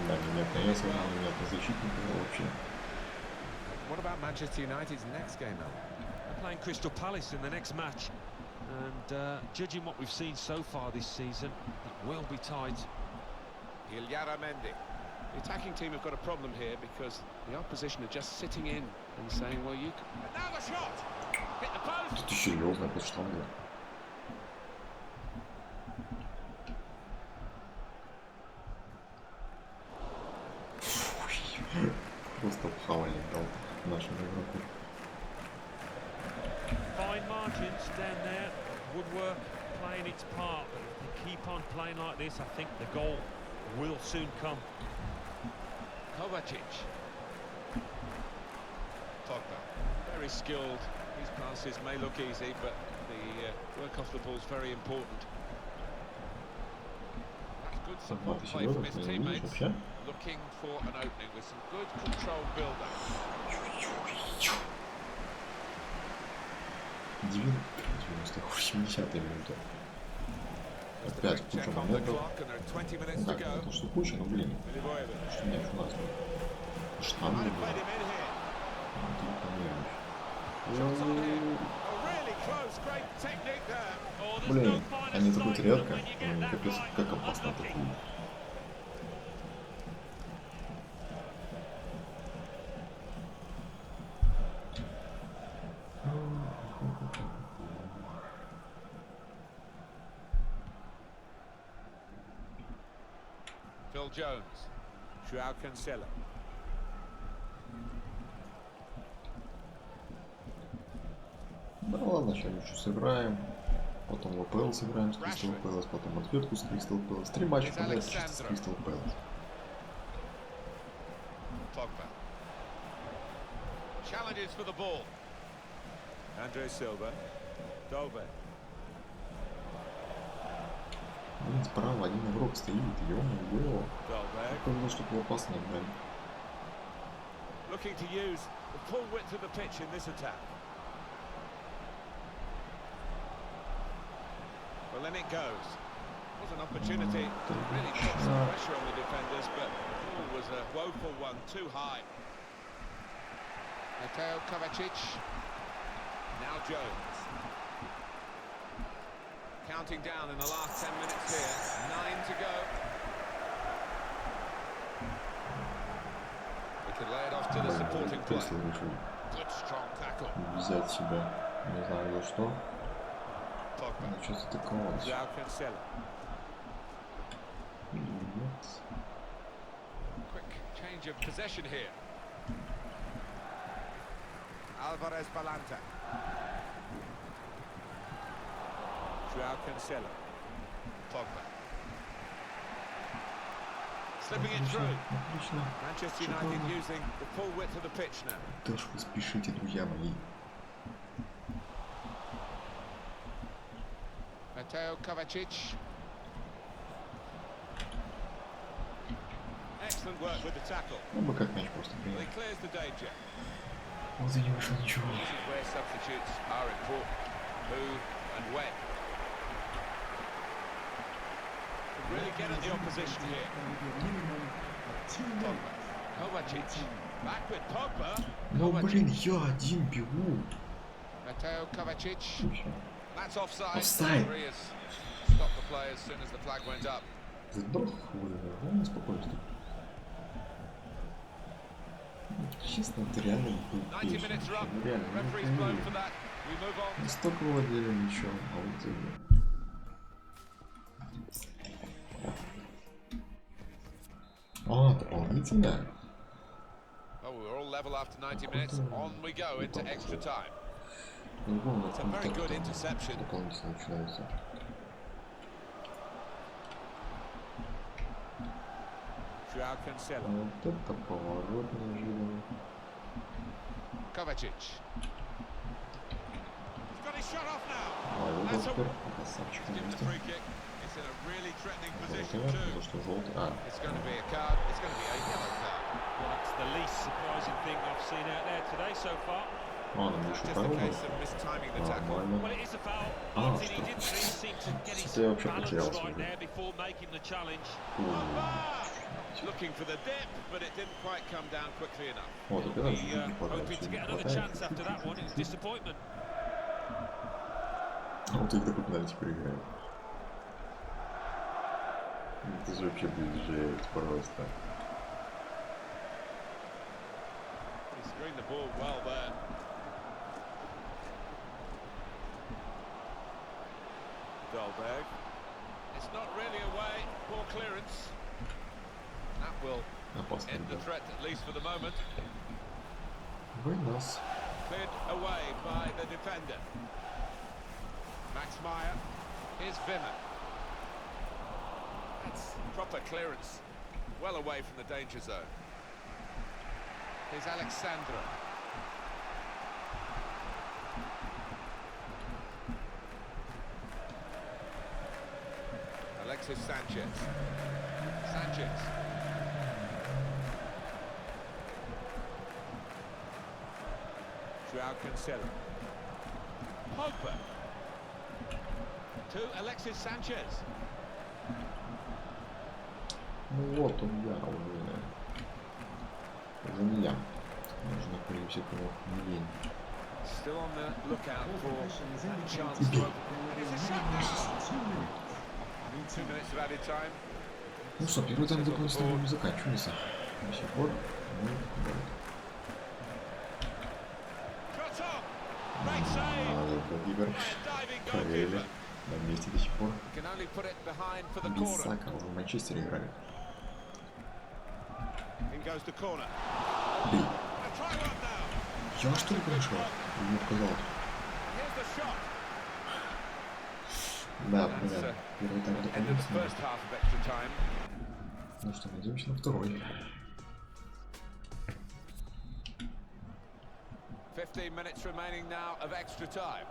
Да, нет, я сам нет защитника вообще. What about Manchester United's next game, Mel? They're playing Crystal Palace in the next match, and judging what we've seen so far this season, it will be tight. The attacking team have got a problem here because the opposition are just sitting in and saying, well, you can... And now the shot! Hit the post! Тут еще Лёва, это штанга. Просто пхавали дал нашему игроку. Fine margins down there. Woodwork playing its part, but if they keep on playing like this, I think the goal will soon come. Kovacic. Pogba. Very skilled. His passes may look easy, but the work off the ball is very important. That's good support play from his teammates. Looking for an opening with some good controlled build-up. 90-80 минута. Опять куча моментов. Ну как, не то что куча, но блин. Что мяч у нас был. Штанга была. Блин, они атакуют редко. Ну, капец, как опасно атакуют. Phil Jones, S.T.A.L.K.E.R. Да ладно, сейчас еще сыграем. Потом в АПЛ сыграем с Кристал Пэлас, потом ответку с Кристал Пэлас. 3 матча подряд чисто с Кристал Пэлас. Pogba. Challenges for the ball. Andre Silva. Dove. Блин, справа один игрок стоит, ё-моё. Как что было опасно, блин. Looking to use the full width of the pitch in this attack. Well, then it goes. Was an opportunity to really put some pressure on the defenders, but the ball was a woeful one, too high. S.T.A.L.K.E.R. Now Jones. Counting down in the last 10 minutes here. 9 to go. We can lay it off to the supporting player. Good strong tackle. Взять себя, не знаю за что. Ну, что затыковалось? Нет. Quick change of possession here. Alvarez Balanta. S.T.A.L.K.E.R. Pogba. Slipping it through. Manchester United using the full width of the pitch now. То, что вы спешите, друзья мои. S.T.A.L.K.E.R. Excellent work with the tackle. Ну бы как мяч просто принял. He clears the danger. Вот и не вышло ничего. This is where substitutes are important. Who and when. Really get at the opposition here. Pogba. Kovacic. Back with Pogba. Ну блин, я один бегу. S.T.A.L.K.E.R. That's offside. Offside. Stop the play as soon as the flag went up. Сдох, он спокойно. Честно, это реально был пеш. Реально, не столько владели ничего, а вот это. А, дополнительно? Oh, we're all level after 90 minutes. On we go into extra time. It's a very good interception. Дополнительно начинается. Вот это поворот неожиданный. Kovacic. He's got his shot off now. А вот Оскар, красавчик. It's in a really threatening position too. Потому что желтый. А. It's going to be a card. It's going to be a yellow card. Well, that's the least surprising thing I've seen out there today so far. А, ну еще второй. Нормально. Well, it is a foul. А, He didn't really seem to get his что я вообще balance потерялся right уже. there before making the challenge. Looking for the dip, but it didn't quite come down quickly enough. Вот, это He hoping to get another chance after that one. It was disappointment. А вот их такой пенальти проиграет. Это же вообще будет жесть просто. He screened the ball well there. Dahlberg. It's not really away. Poor clearance. That will end the threat, at least for the moment. Вынос. Cleared away by the defender. Max Meyer. Here's Wimmer. That's proper clearance. Well away from the danger zone. Here's Alexandra. Alexis Sanchez. Sanchez. S.T.A.L.K.E.R. Pogba. To Alexis Sanchez. Ну вот он я уже не я. Нужно привести к нему Меня. Still on the lookout for that chance to open. It is a shot now. 2 minutes of added time. Ну что, первый тайм закончился, заканчивается. До сих пор. Ну, да. Игр проверили на месте до сих пор. Без Сака уже в Манчестере играли. Бей. Я что ли прошел? Мне показалось. Да, понятно. Первый тайм дополнительный. Ну что, надеемся на второй. 15 minutes remaining now of extra time.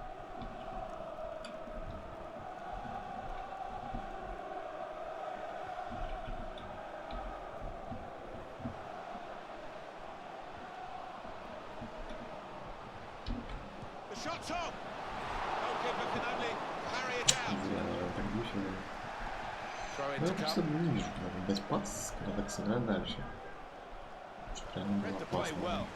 Ну, я просто не вижу, что надо дать пас, когда так сыграть дальше. Что прям было опасно.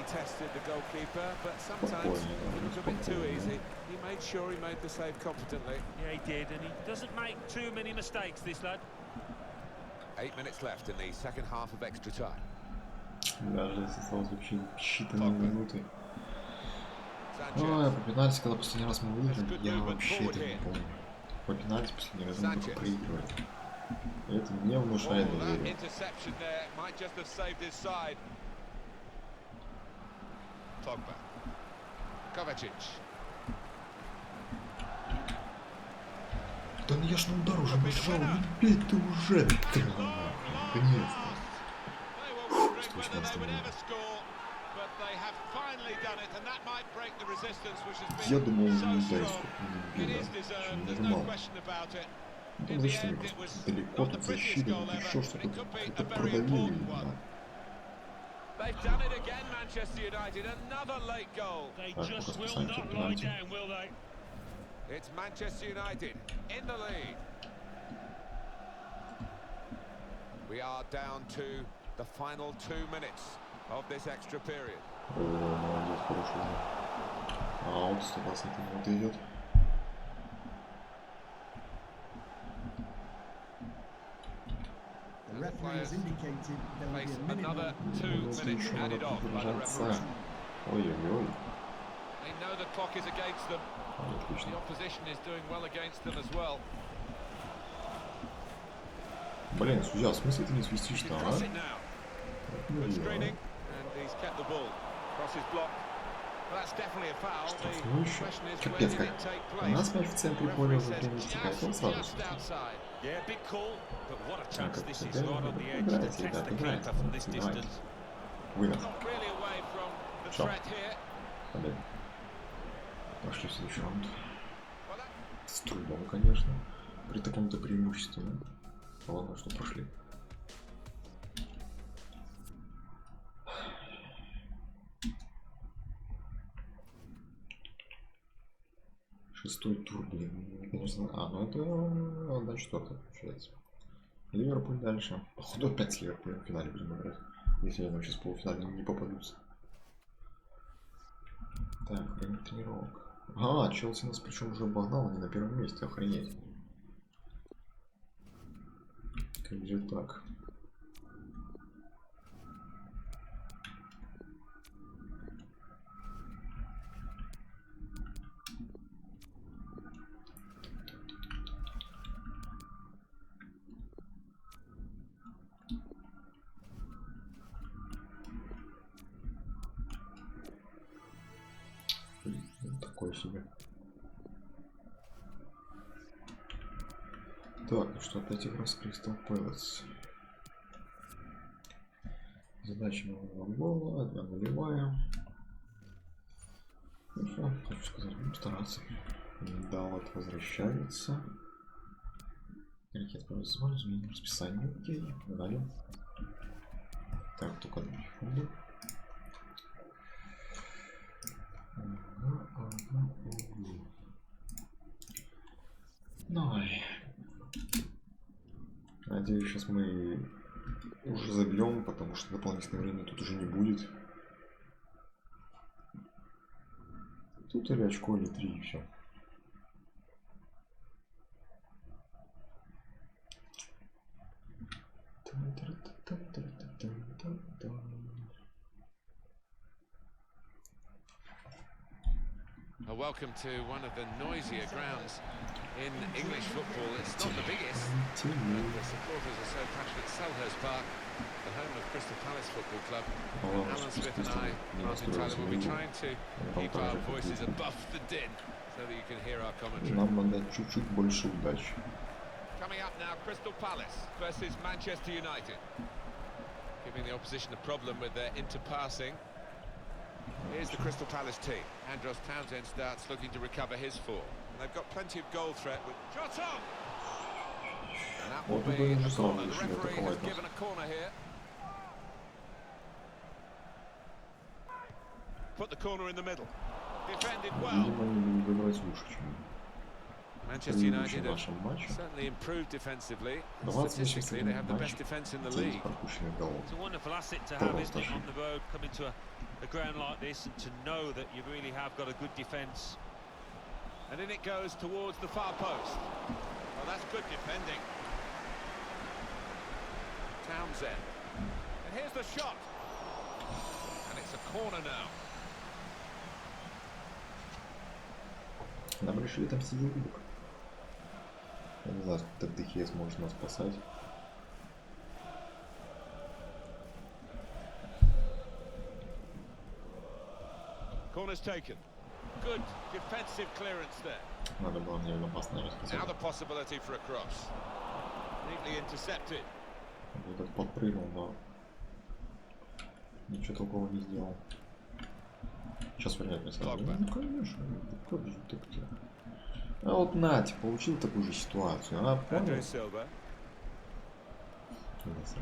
Tested the goalkeeper, but sometimes it was a bit too easy. He made sure he made the save competently. Yeah, he did, and he doesn't make too many mistakes, this lad. 8 minutes left in the second half of extra time. Даже если осталось вообще считанные минуты. Ой, по пенальти, когда последний раз мы выиграли, я вообще это не помню. По пенальти последний раз мы только проигрывали. Это не внушает доверия. Pogba. Kovacic. Да я ж на удар уже нажал, не бей ты уже! Наконец-то! 118 минут. Я думал, он не ударит, сколько не бил, да? Нажимал. Потом защита мне просто далеко от защиты, еще что-то, как-то продавили меня. They've done it again, Manchester United. Another late goal. They just will not lie down, will they? It's Manchester United in the lead. We are down to the final 2 minutes of this extra period. Молодец, хороший. Аут, 120 минут идет. The referee has indicated there will be a minimum another 2 minutes added on by the referee. Ой-ой-ой. They know the clock is against them. The opposition is doing well against them as well. Блин, судья, в смысле ты не свистишь там, а? Good screening, and he's kept the ball. Cross is blocked. Well, that's definitely a foul. The question is, where did it take place? У нас мяч в центре поля уже переместикает, он сразу. Yeah, big call, but what a chance this is right on the edge to test the keeper from this distance. Вынос. Really away from the threat here. Пошли в следующий раунд. С трудом, конечно. При таком-то преимуществе. Ладно, что прошли. Шестой тур, блин, конечно. Ну это 1/4 получается. Ливерпуль дальше. Походу опять с Ливерпулем в финале будем играть. Если они сейчас в полуфинале не попадутся. Так, время тренировок. Челси нас причем уже обогнал, они на первом месте, охренеть. Как же так? Такое себе. Так, ну что, опять игра с S.T.A.L.K.E.R. Задача нового гола, 1 нулевая. Ну что, хочу сказать, будем стараться. Далот возвращается. Ракет производит, изменим расписание. Окей, погнали. Так, только на фонду. Давай. Надеюсь, сейчас мы уже забьем, потому что дополнительное время тут уже не будет. Тут или очко, или 3, и все. Welcome to one of the noisier grounds in English football. It's not the biggest, but the supporters are so passionate. S.T.A.L.K.E.R, the home of Crystal Palace Football Club. Alan Smith and I, Martin Tyler, will be trying to keep our voices above the din so that you can hear our commentary. Нам надо чуть-чуть больше удачи. Coming up now, Crystal Palace versus Manchester United. Giving the opposition a problem with their interpassing. Crystal Palace team. Andros Townsend starts looking to recover his form. And they've got plenty of goal threat with shot on. And that will be a corner. The referee has given a corner here. Put the corner in the middle. Defended well. Manchester United have certainly improved defensively. Statistically, they have the best defence in the league. It's a wonderful asset to have, isn't it, on the road, coming to a ground like this, and to know that you really have got a good defence. And in it goes towards the far post. Well, that's good defending. Townsend. And here's the shot. And it's a corner now. Нам решили там сидеть кубок. Я не знаю, сколько ДХ сможет нас спасать. Corner's taken. Good defensive clearance there. Надо было мне опасно рассказать. Now the possibility for a cross. Neatly intercepted. Вот так подпрыгнул, но ничего такого не сделал. Сейчас вернет мне сразу. Ну конечно, как же так-то. А вот Нати получил такую же ситуацию. Она понял.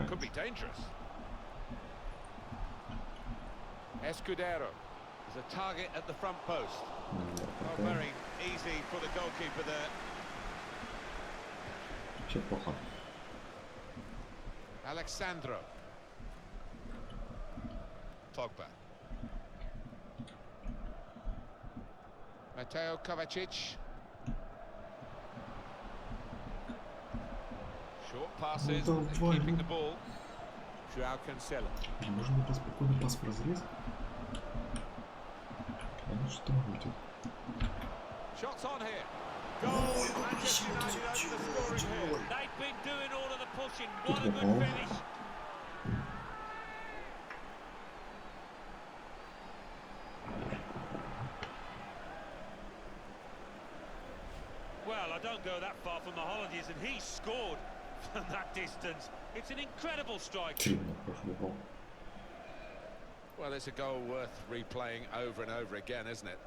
Could be dangerous. S.T.A.L.K.E.R. is a target at the front post. Not very easy for the goalkeeper there. Вообще плохо. Alexandro. Pogba. Mateo Kovacic. Short passes, keeping the ball. Joao Cancelo. Можно было спокойно пас в разрез? А что будет? Shots on here. Goal. Manchester United open the scoring here. They've been doing all of the pushing. What a good finish. Well, I don't go that far from the holidays, and he scored from that distance. It's an incredible strike. Well, it's a goal worth replaying over and over again, isn't it?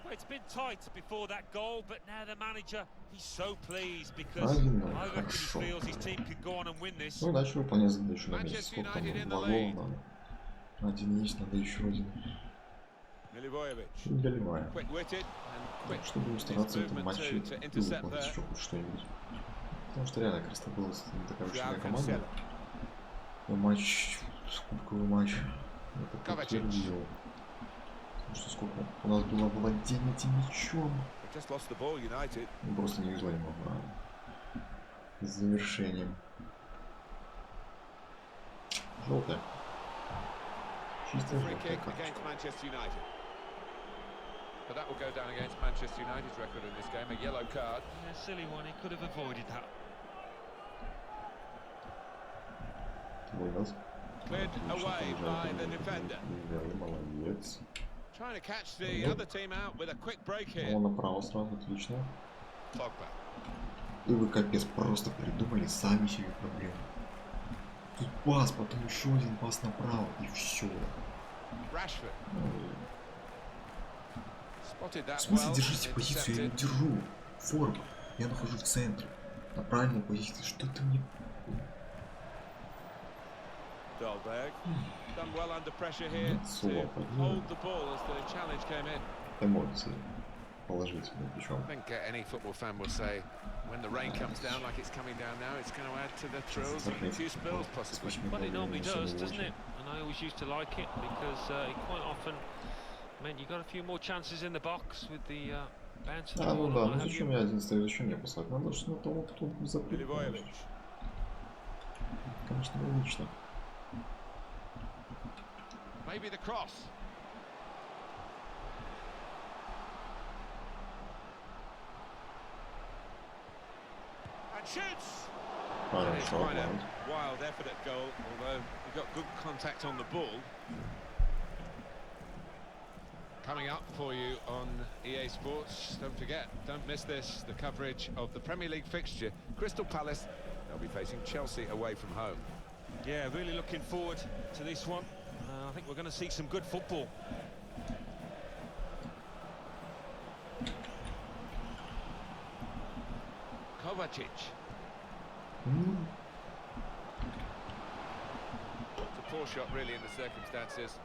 Well, it's been tight before that goal, but now the manager, he's so pleased because I reckon he feels his team could go on and win this. Ну, дальше выполнять задачу на месте. Сколько там? 2 гола надо. Один есть, надо еще один. Доливаем. Что будем стараться в этом матче выполнить еще хоть что-нибудь. Потому что реально Кристал Пэлас не такая уж сильная команда. Но матч, кубковый матч, это подтвердил. Потому что сколько у нас было владение этим мячом. Мы просто не везло ему с завершением. Желтая. Чистая желтая карточка. But that will go down against Manchester United's record in this game, a yellow card. Yeah, a silly one, he could have avoided that. Cleared away by the defender. Молодец. Trying to catch the other team out with a quick break here. Он направо сразу, отлично. Pogba. И вы капец, просто придумали сами себе проблему. Тут пас, потом еще один пас направо, и все. Rashford. В смысле, держите позицию, я не держу. Форма. Я нахожусь в центре. На правильной позиции. Что ты мне... Эмоции. Положительные, причем. I think any football fan will say when the rain comes down like it's coming down now, it's going to add to the thrills and a few spills possibly. Well, it normally does, doesn't it? And I always used to like it because it quite often meant you got a few more chances in the box with the bounce of the ball. Ну да, ну зачем я один стою, зачем мне послать? Надо же на того, кто запрет. Конечно, логично. Maybe the cross. And shoots. It's quite a wild effort at goal, although he got good contact on the ball. Coming up for you on EA Sports, don't forget, don't miss this, the coverage of the Premier League fixture. Crystal Palace, they'll be facing Chelsea away from home. Yeah, really looking forward to this one. I think we're going to see some good football. Kovacic. It's a poor shot, really, in the circumstances.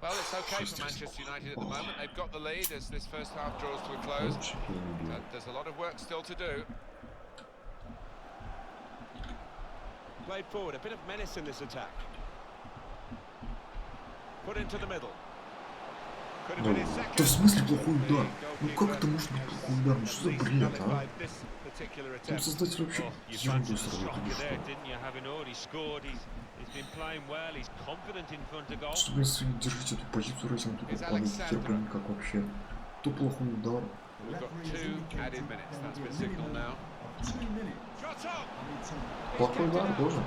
Well, it's okay for Manchester United at the moment. They've got the lead as this first half draws to a close. But there's a lot of work still to do. Played forward, a bit of menace in this attack. Put into the middle. Could have been his second. Да в смысле плохой удар? Ну как это может быть плохой удар? Ну что за бред, а? Там создатель вообще ерунду сработал. Что, блин, сегодня держите эту позицию, раз он только падает в терпение, как вообще. То плохой удар. Плохой удар тоже.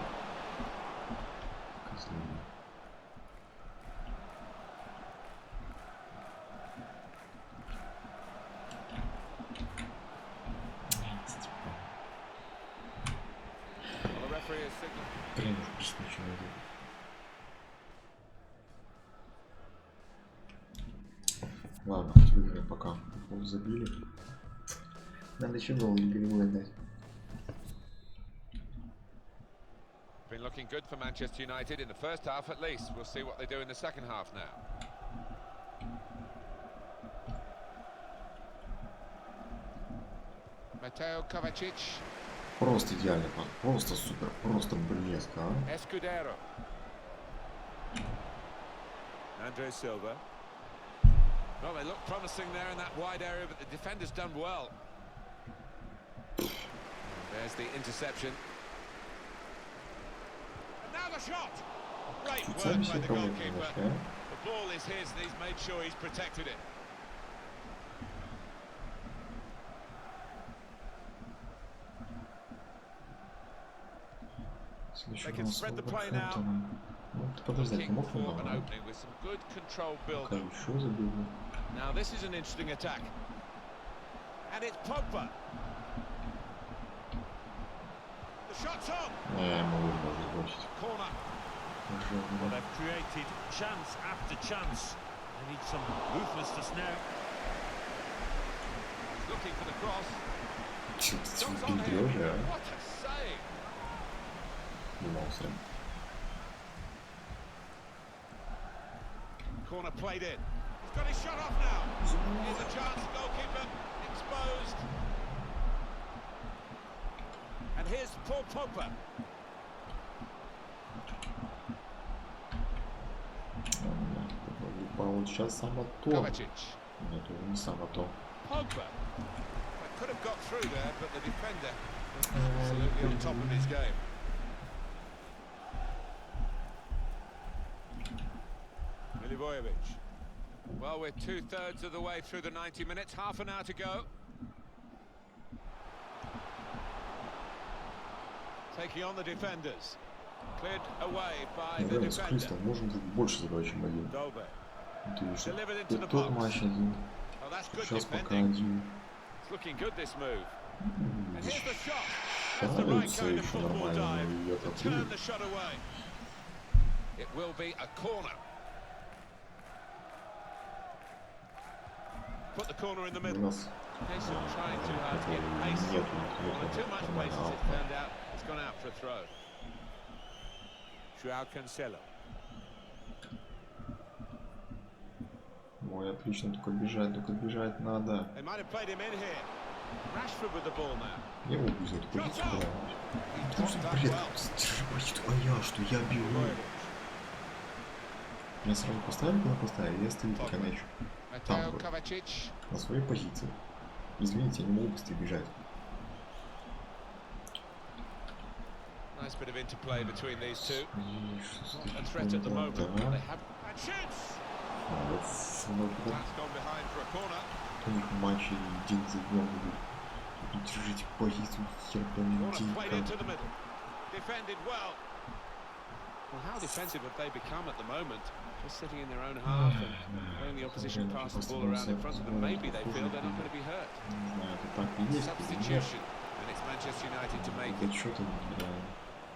Блин, просто ничего не делаю. Ладно, выиграем пока. Гол забили. Надо еще гол Игры отдать. Been looking good for Manchester United in the first half at least. We'll see what they do in the second half now. Kovacic. Просто идеально, просто супер, просто блеск, а? S.T.A.L.K.E.R. Andre Silva. Well, they look promising there in that wide area, but the defender's done well. There's the interception. And now the shot! Great work by the goalkeeper. The ball is his, and he's made sure he's protected it. They can spread the play now. Подождать, мог он? Now this is an interesting attack. And it's Pogba. The shot's on. Corner. Well, they've created chance after chance. They need some ruthlessness now. Looking for the cross. What a save! Corner played in. He's got his shot off now. Here's a chance, goalkeeper exposed. And here's Paul Pogba. Сейчас само то. Kovacic. Нет, не само то. Pogba. Could have got through there, but the defender was absolutely on top of his game. Well, we're 2/3 of the way through the 90 minutes, half an hour to go. Taking on the defenders. Cleared away by the defender. Можем больше забивать, чем один. Delivered into the Тот box. матч один. Oh, that's good Сейчас пока defending. один. It's looking good, this move. And here's the shot. That's the right kind of football dive to turn the shot away. It will be a corner. Put the corner in the middle. He's trying too hard to get pace. Too much pace as it turned out. It's gone out for a throw. Cancelo. Ой, отлично, только бежать надо. They might have played him in here. Rashford with the ball now. Я его буду эту позицию. Потому что бред, держи позицию, а я что, я бегу. Меня сразу поставили, куда поставили, я стою пока мячу. Там, на своей позиции. Извините, я не могу быстрее бежать. Nice bit of interplay between these two. A threat at the moment. They have and shoots. That's gone behind for a corner. У них матчи день за днем будут. Держите позицию, хер played into the middle. Defended well. Well, how defensive have they become at the moment? Just sitting in their own half and letting the opposition pass the ball around in front of them. Maybe they feel they're not going to be hurt. Substitution, and it's Manchester United to make it.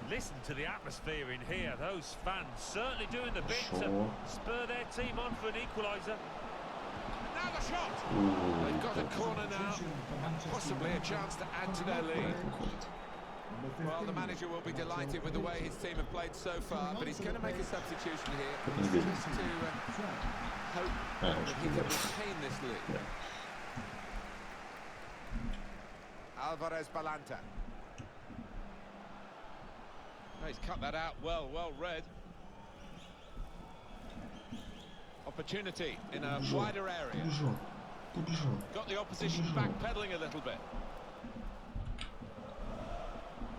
Listen to the atmosphere in here. Those fans certainly doing the bit to spur their team on for an equaliser. Now the shot! They've got a corner now, possibly a chance to add to their lead. Well, the manager will be delighted with the way his team have played so far, but he's going to make a substitution here just to hope that he can retain this lead. Alvarez Balanta. Oh, he's cut that out well read. Opportunity in a wider area. Got the opposition backpedaling a little bit.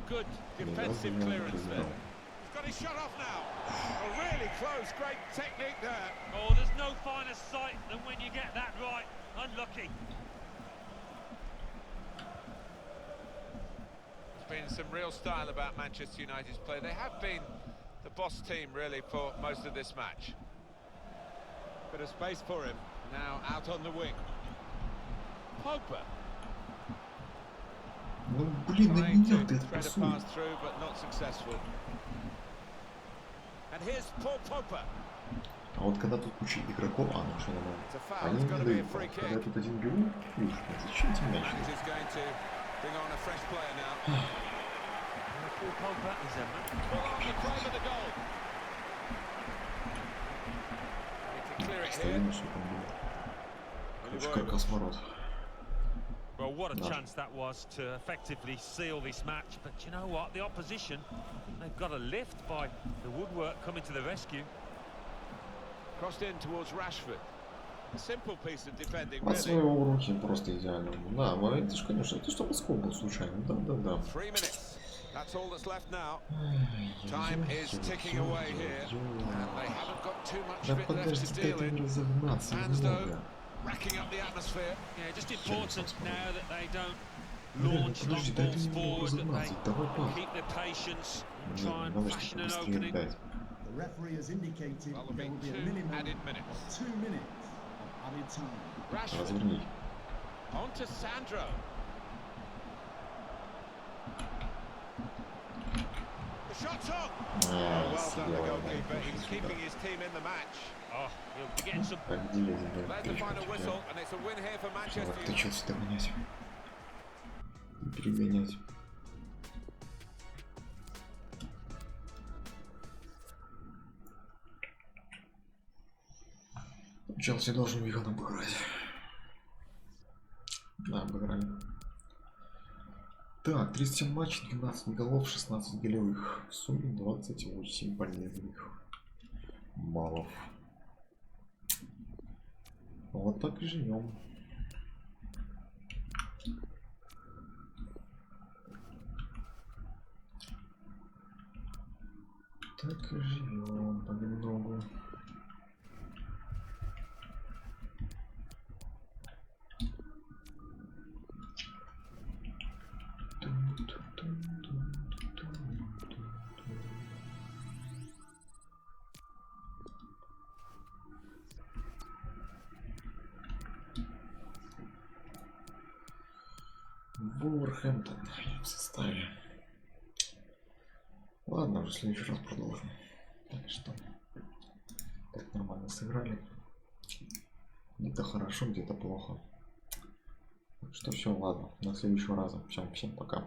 Good defensive clearance there. He's got his shot off now. Oh, really close, great technique there. Oh, there's no finer sight than when you get that right. Unlucky. There's been some real style about Manchester United's play. They have been the boss team really for most of this match. Bit of space for him. Now out on the wing. Pogba. Ну блин, на меня ты try to pass through, but not successful. And here's Paul Pogba. А вот когда тут куча игроков, ну что нормально. Они не дают. Когда я тут один беру, зачем тебе мяч? Bring on a fresh player now. Paul Pogba is a man. Full on the claim of the goal. Need to clear it here. Well, what a chance that was to effectively seal this match. But you know what? The opposition, they've got a lift by the woodwork coming to the rescue. Crossed in towards Rashford. A simple piece of defending, really. От своего руки просто идеально. Да, это же, конечно, это что подскок был случайно. Да. 3 minutes. That's all that's left now. Time is ticking away here, and they haven't got too much of it left to deal in. Fans though, racking up the atmosphere. Yeah, just important now that they don't launch long balls forward, that they keep their patience and try and fashion an opening. The referee has indicated Well, there will be a minimum of 2 minutes of added time. Rashford. On to Sandro. The shot's on. Well done, the goalkeeper. He's keeping his team in the match. Oh, he'll be getting some. There's the final whistle, and it's a win here for Manchester United. Ты что сюда гонять? Перегонять. Челси должен их обыграть. Да, обыграли. Так, 37 матчей, 12 голов, 16 голевых. В сумме 28 полезных баллов. Вот так и живем. Так и живем понемногу. Вулверхэмптон в составе. Ладно, уже в следующий раз продолжим. Так что так нормально сыграли. Где-то хорошо, где-то плохо. Так что все, ладно. До следующего раза. Всем пока.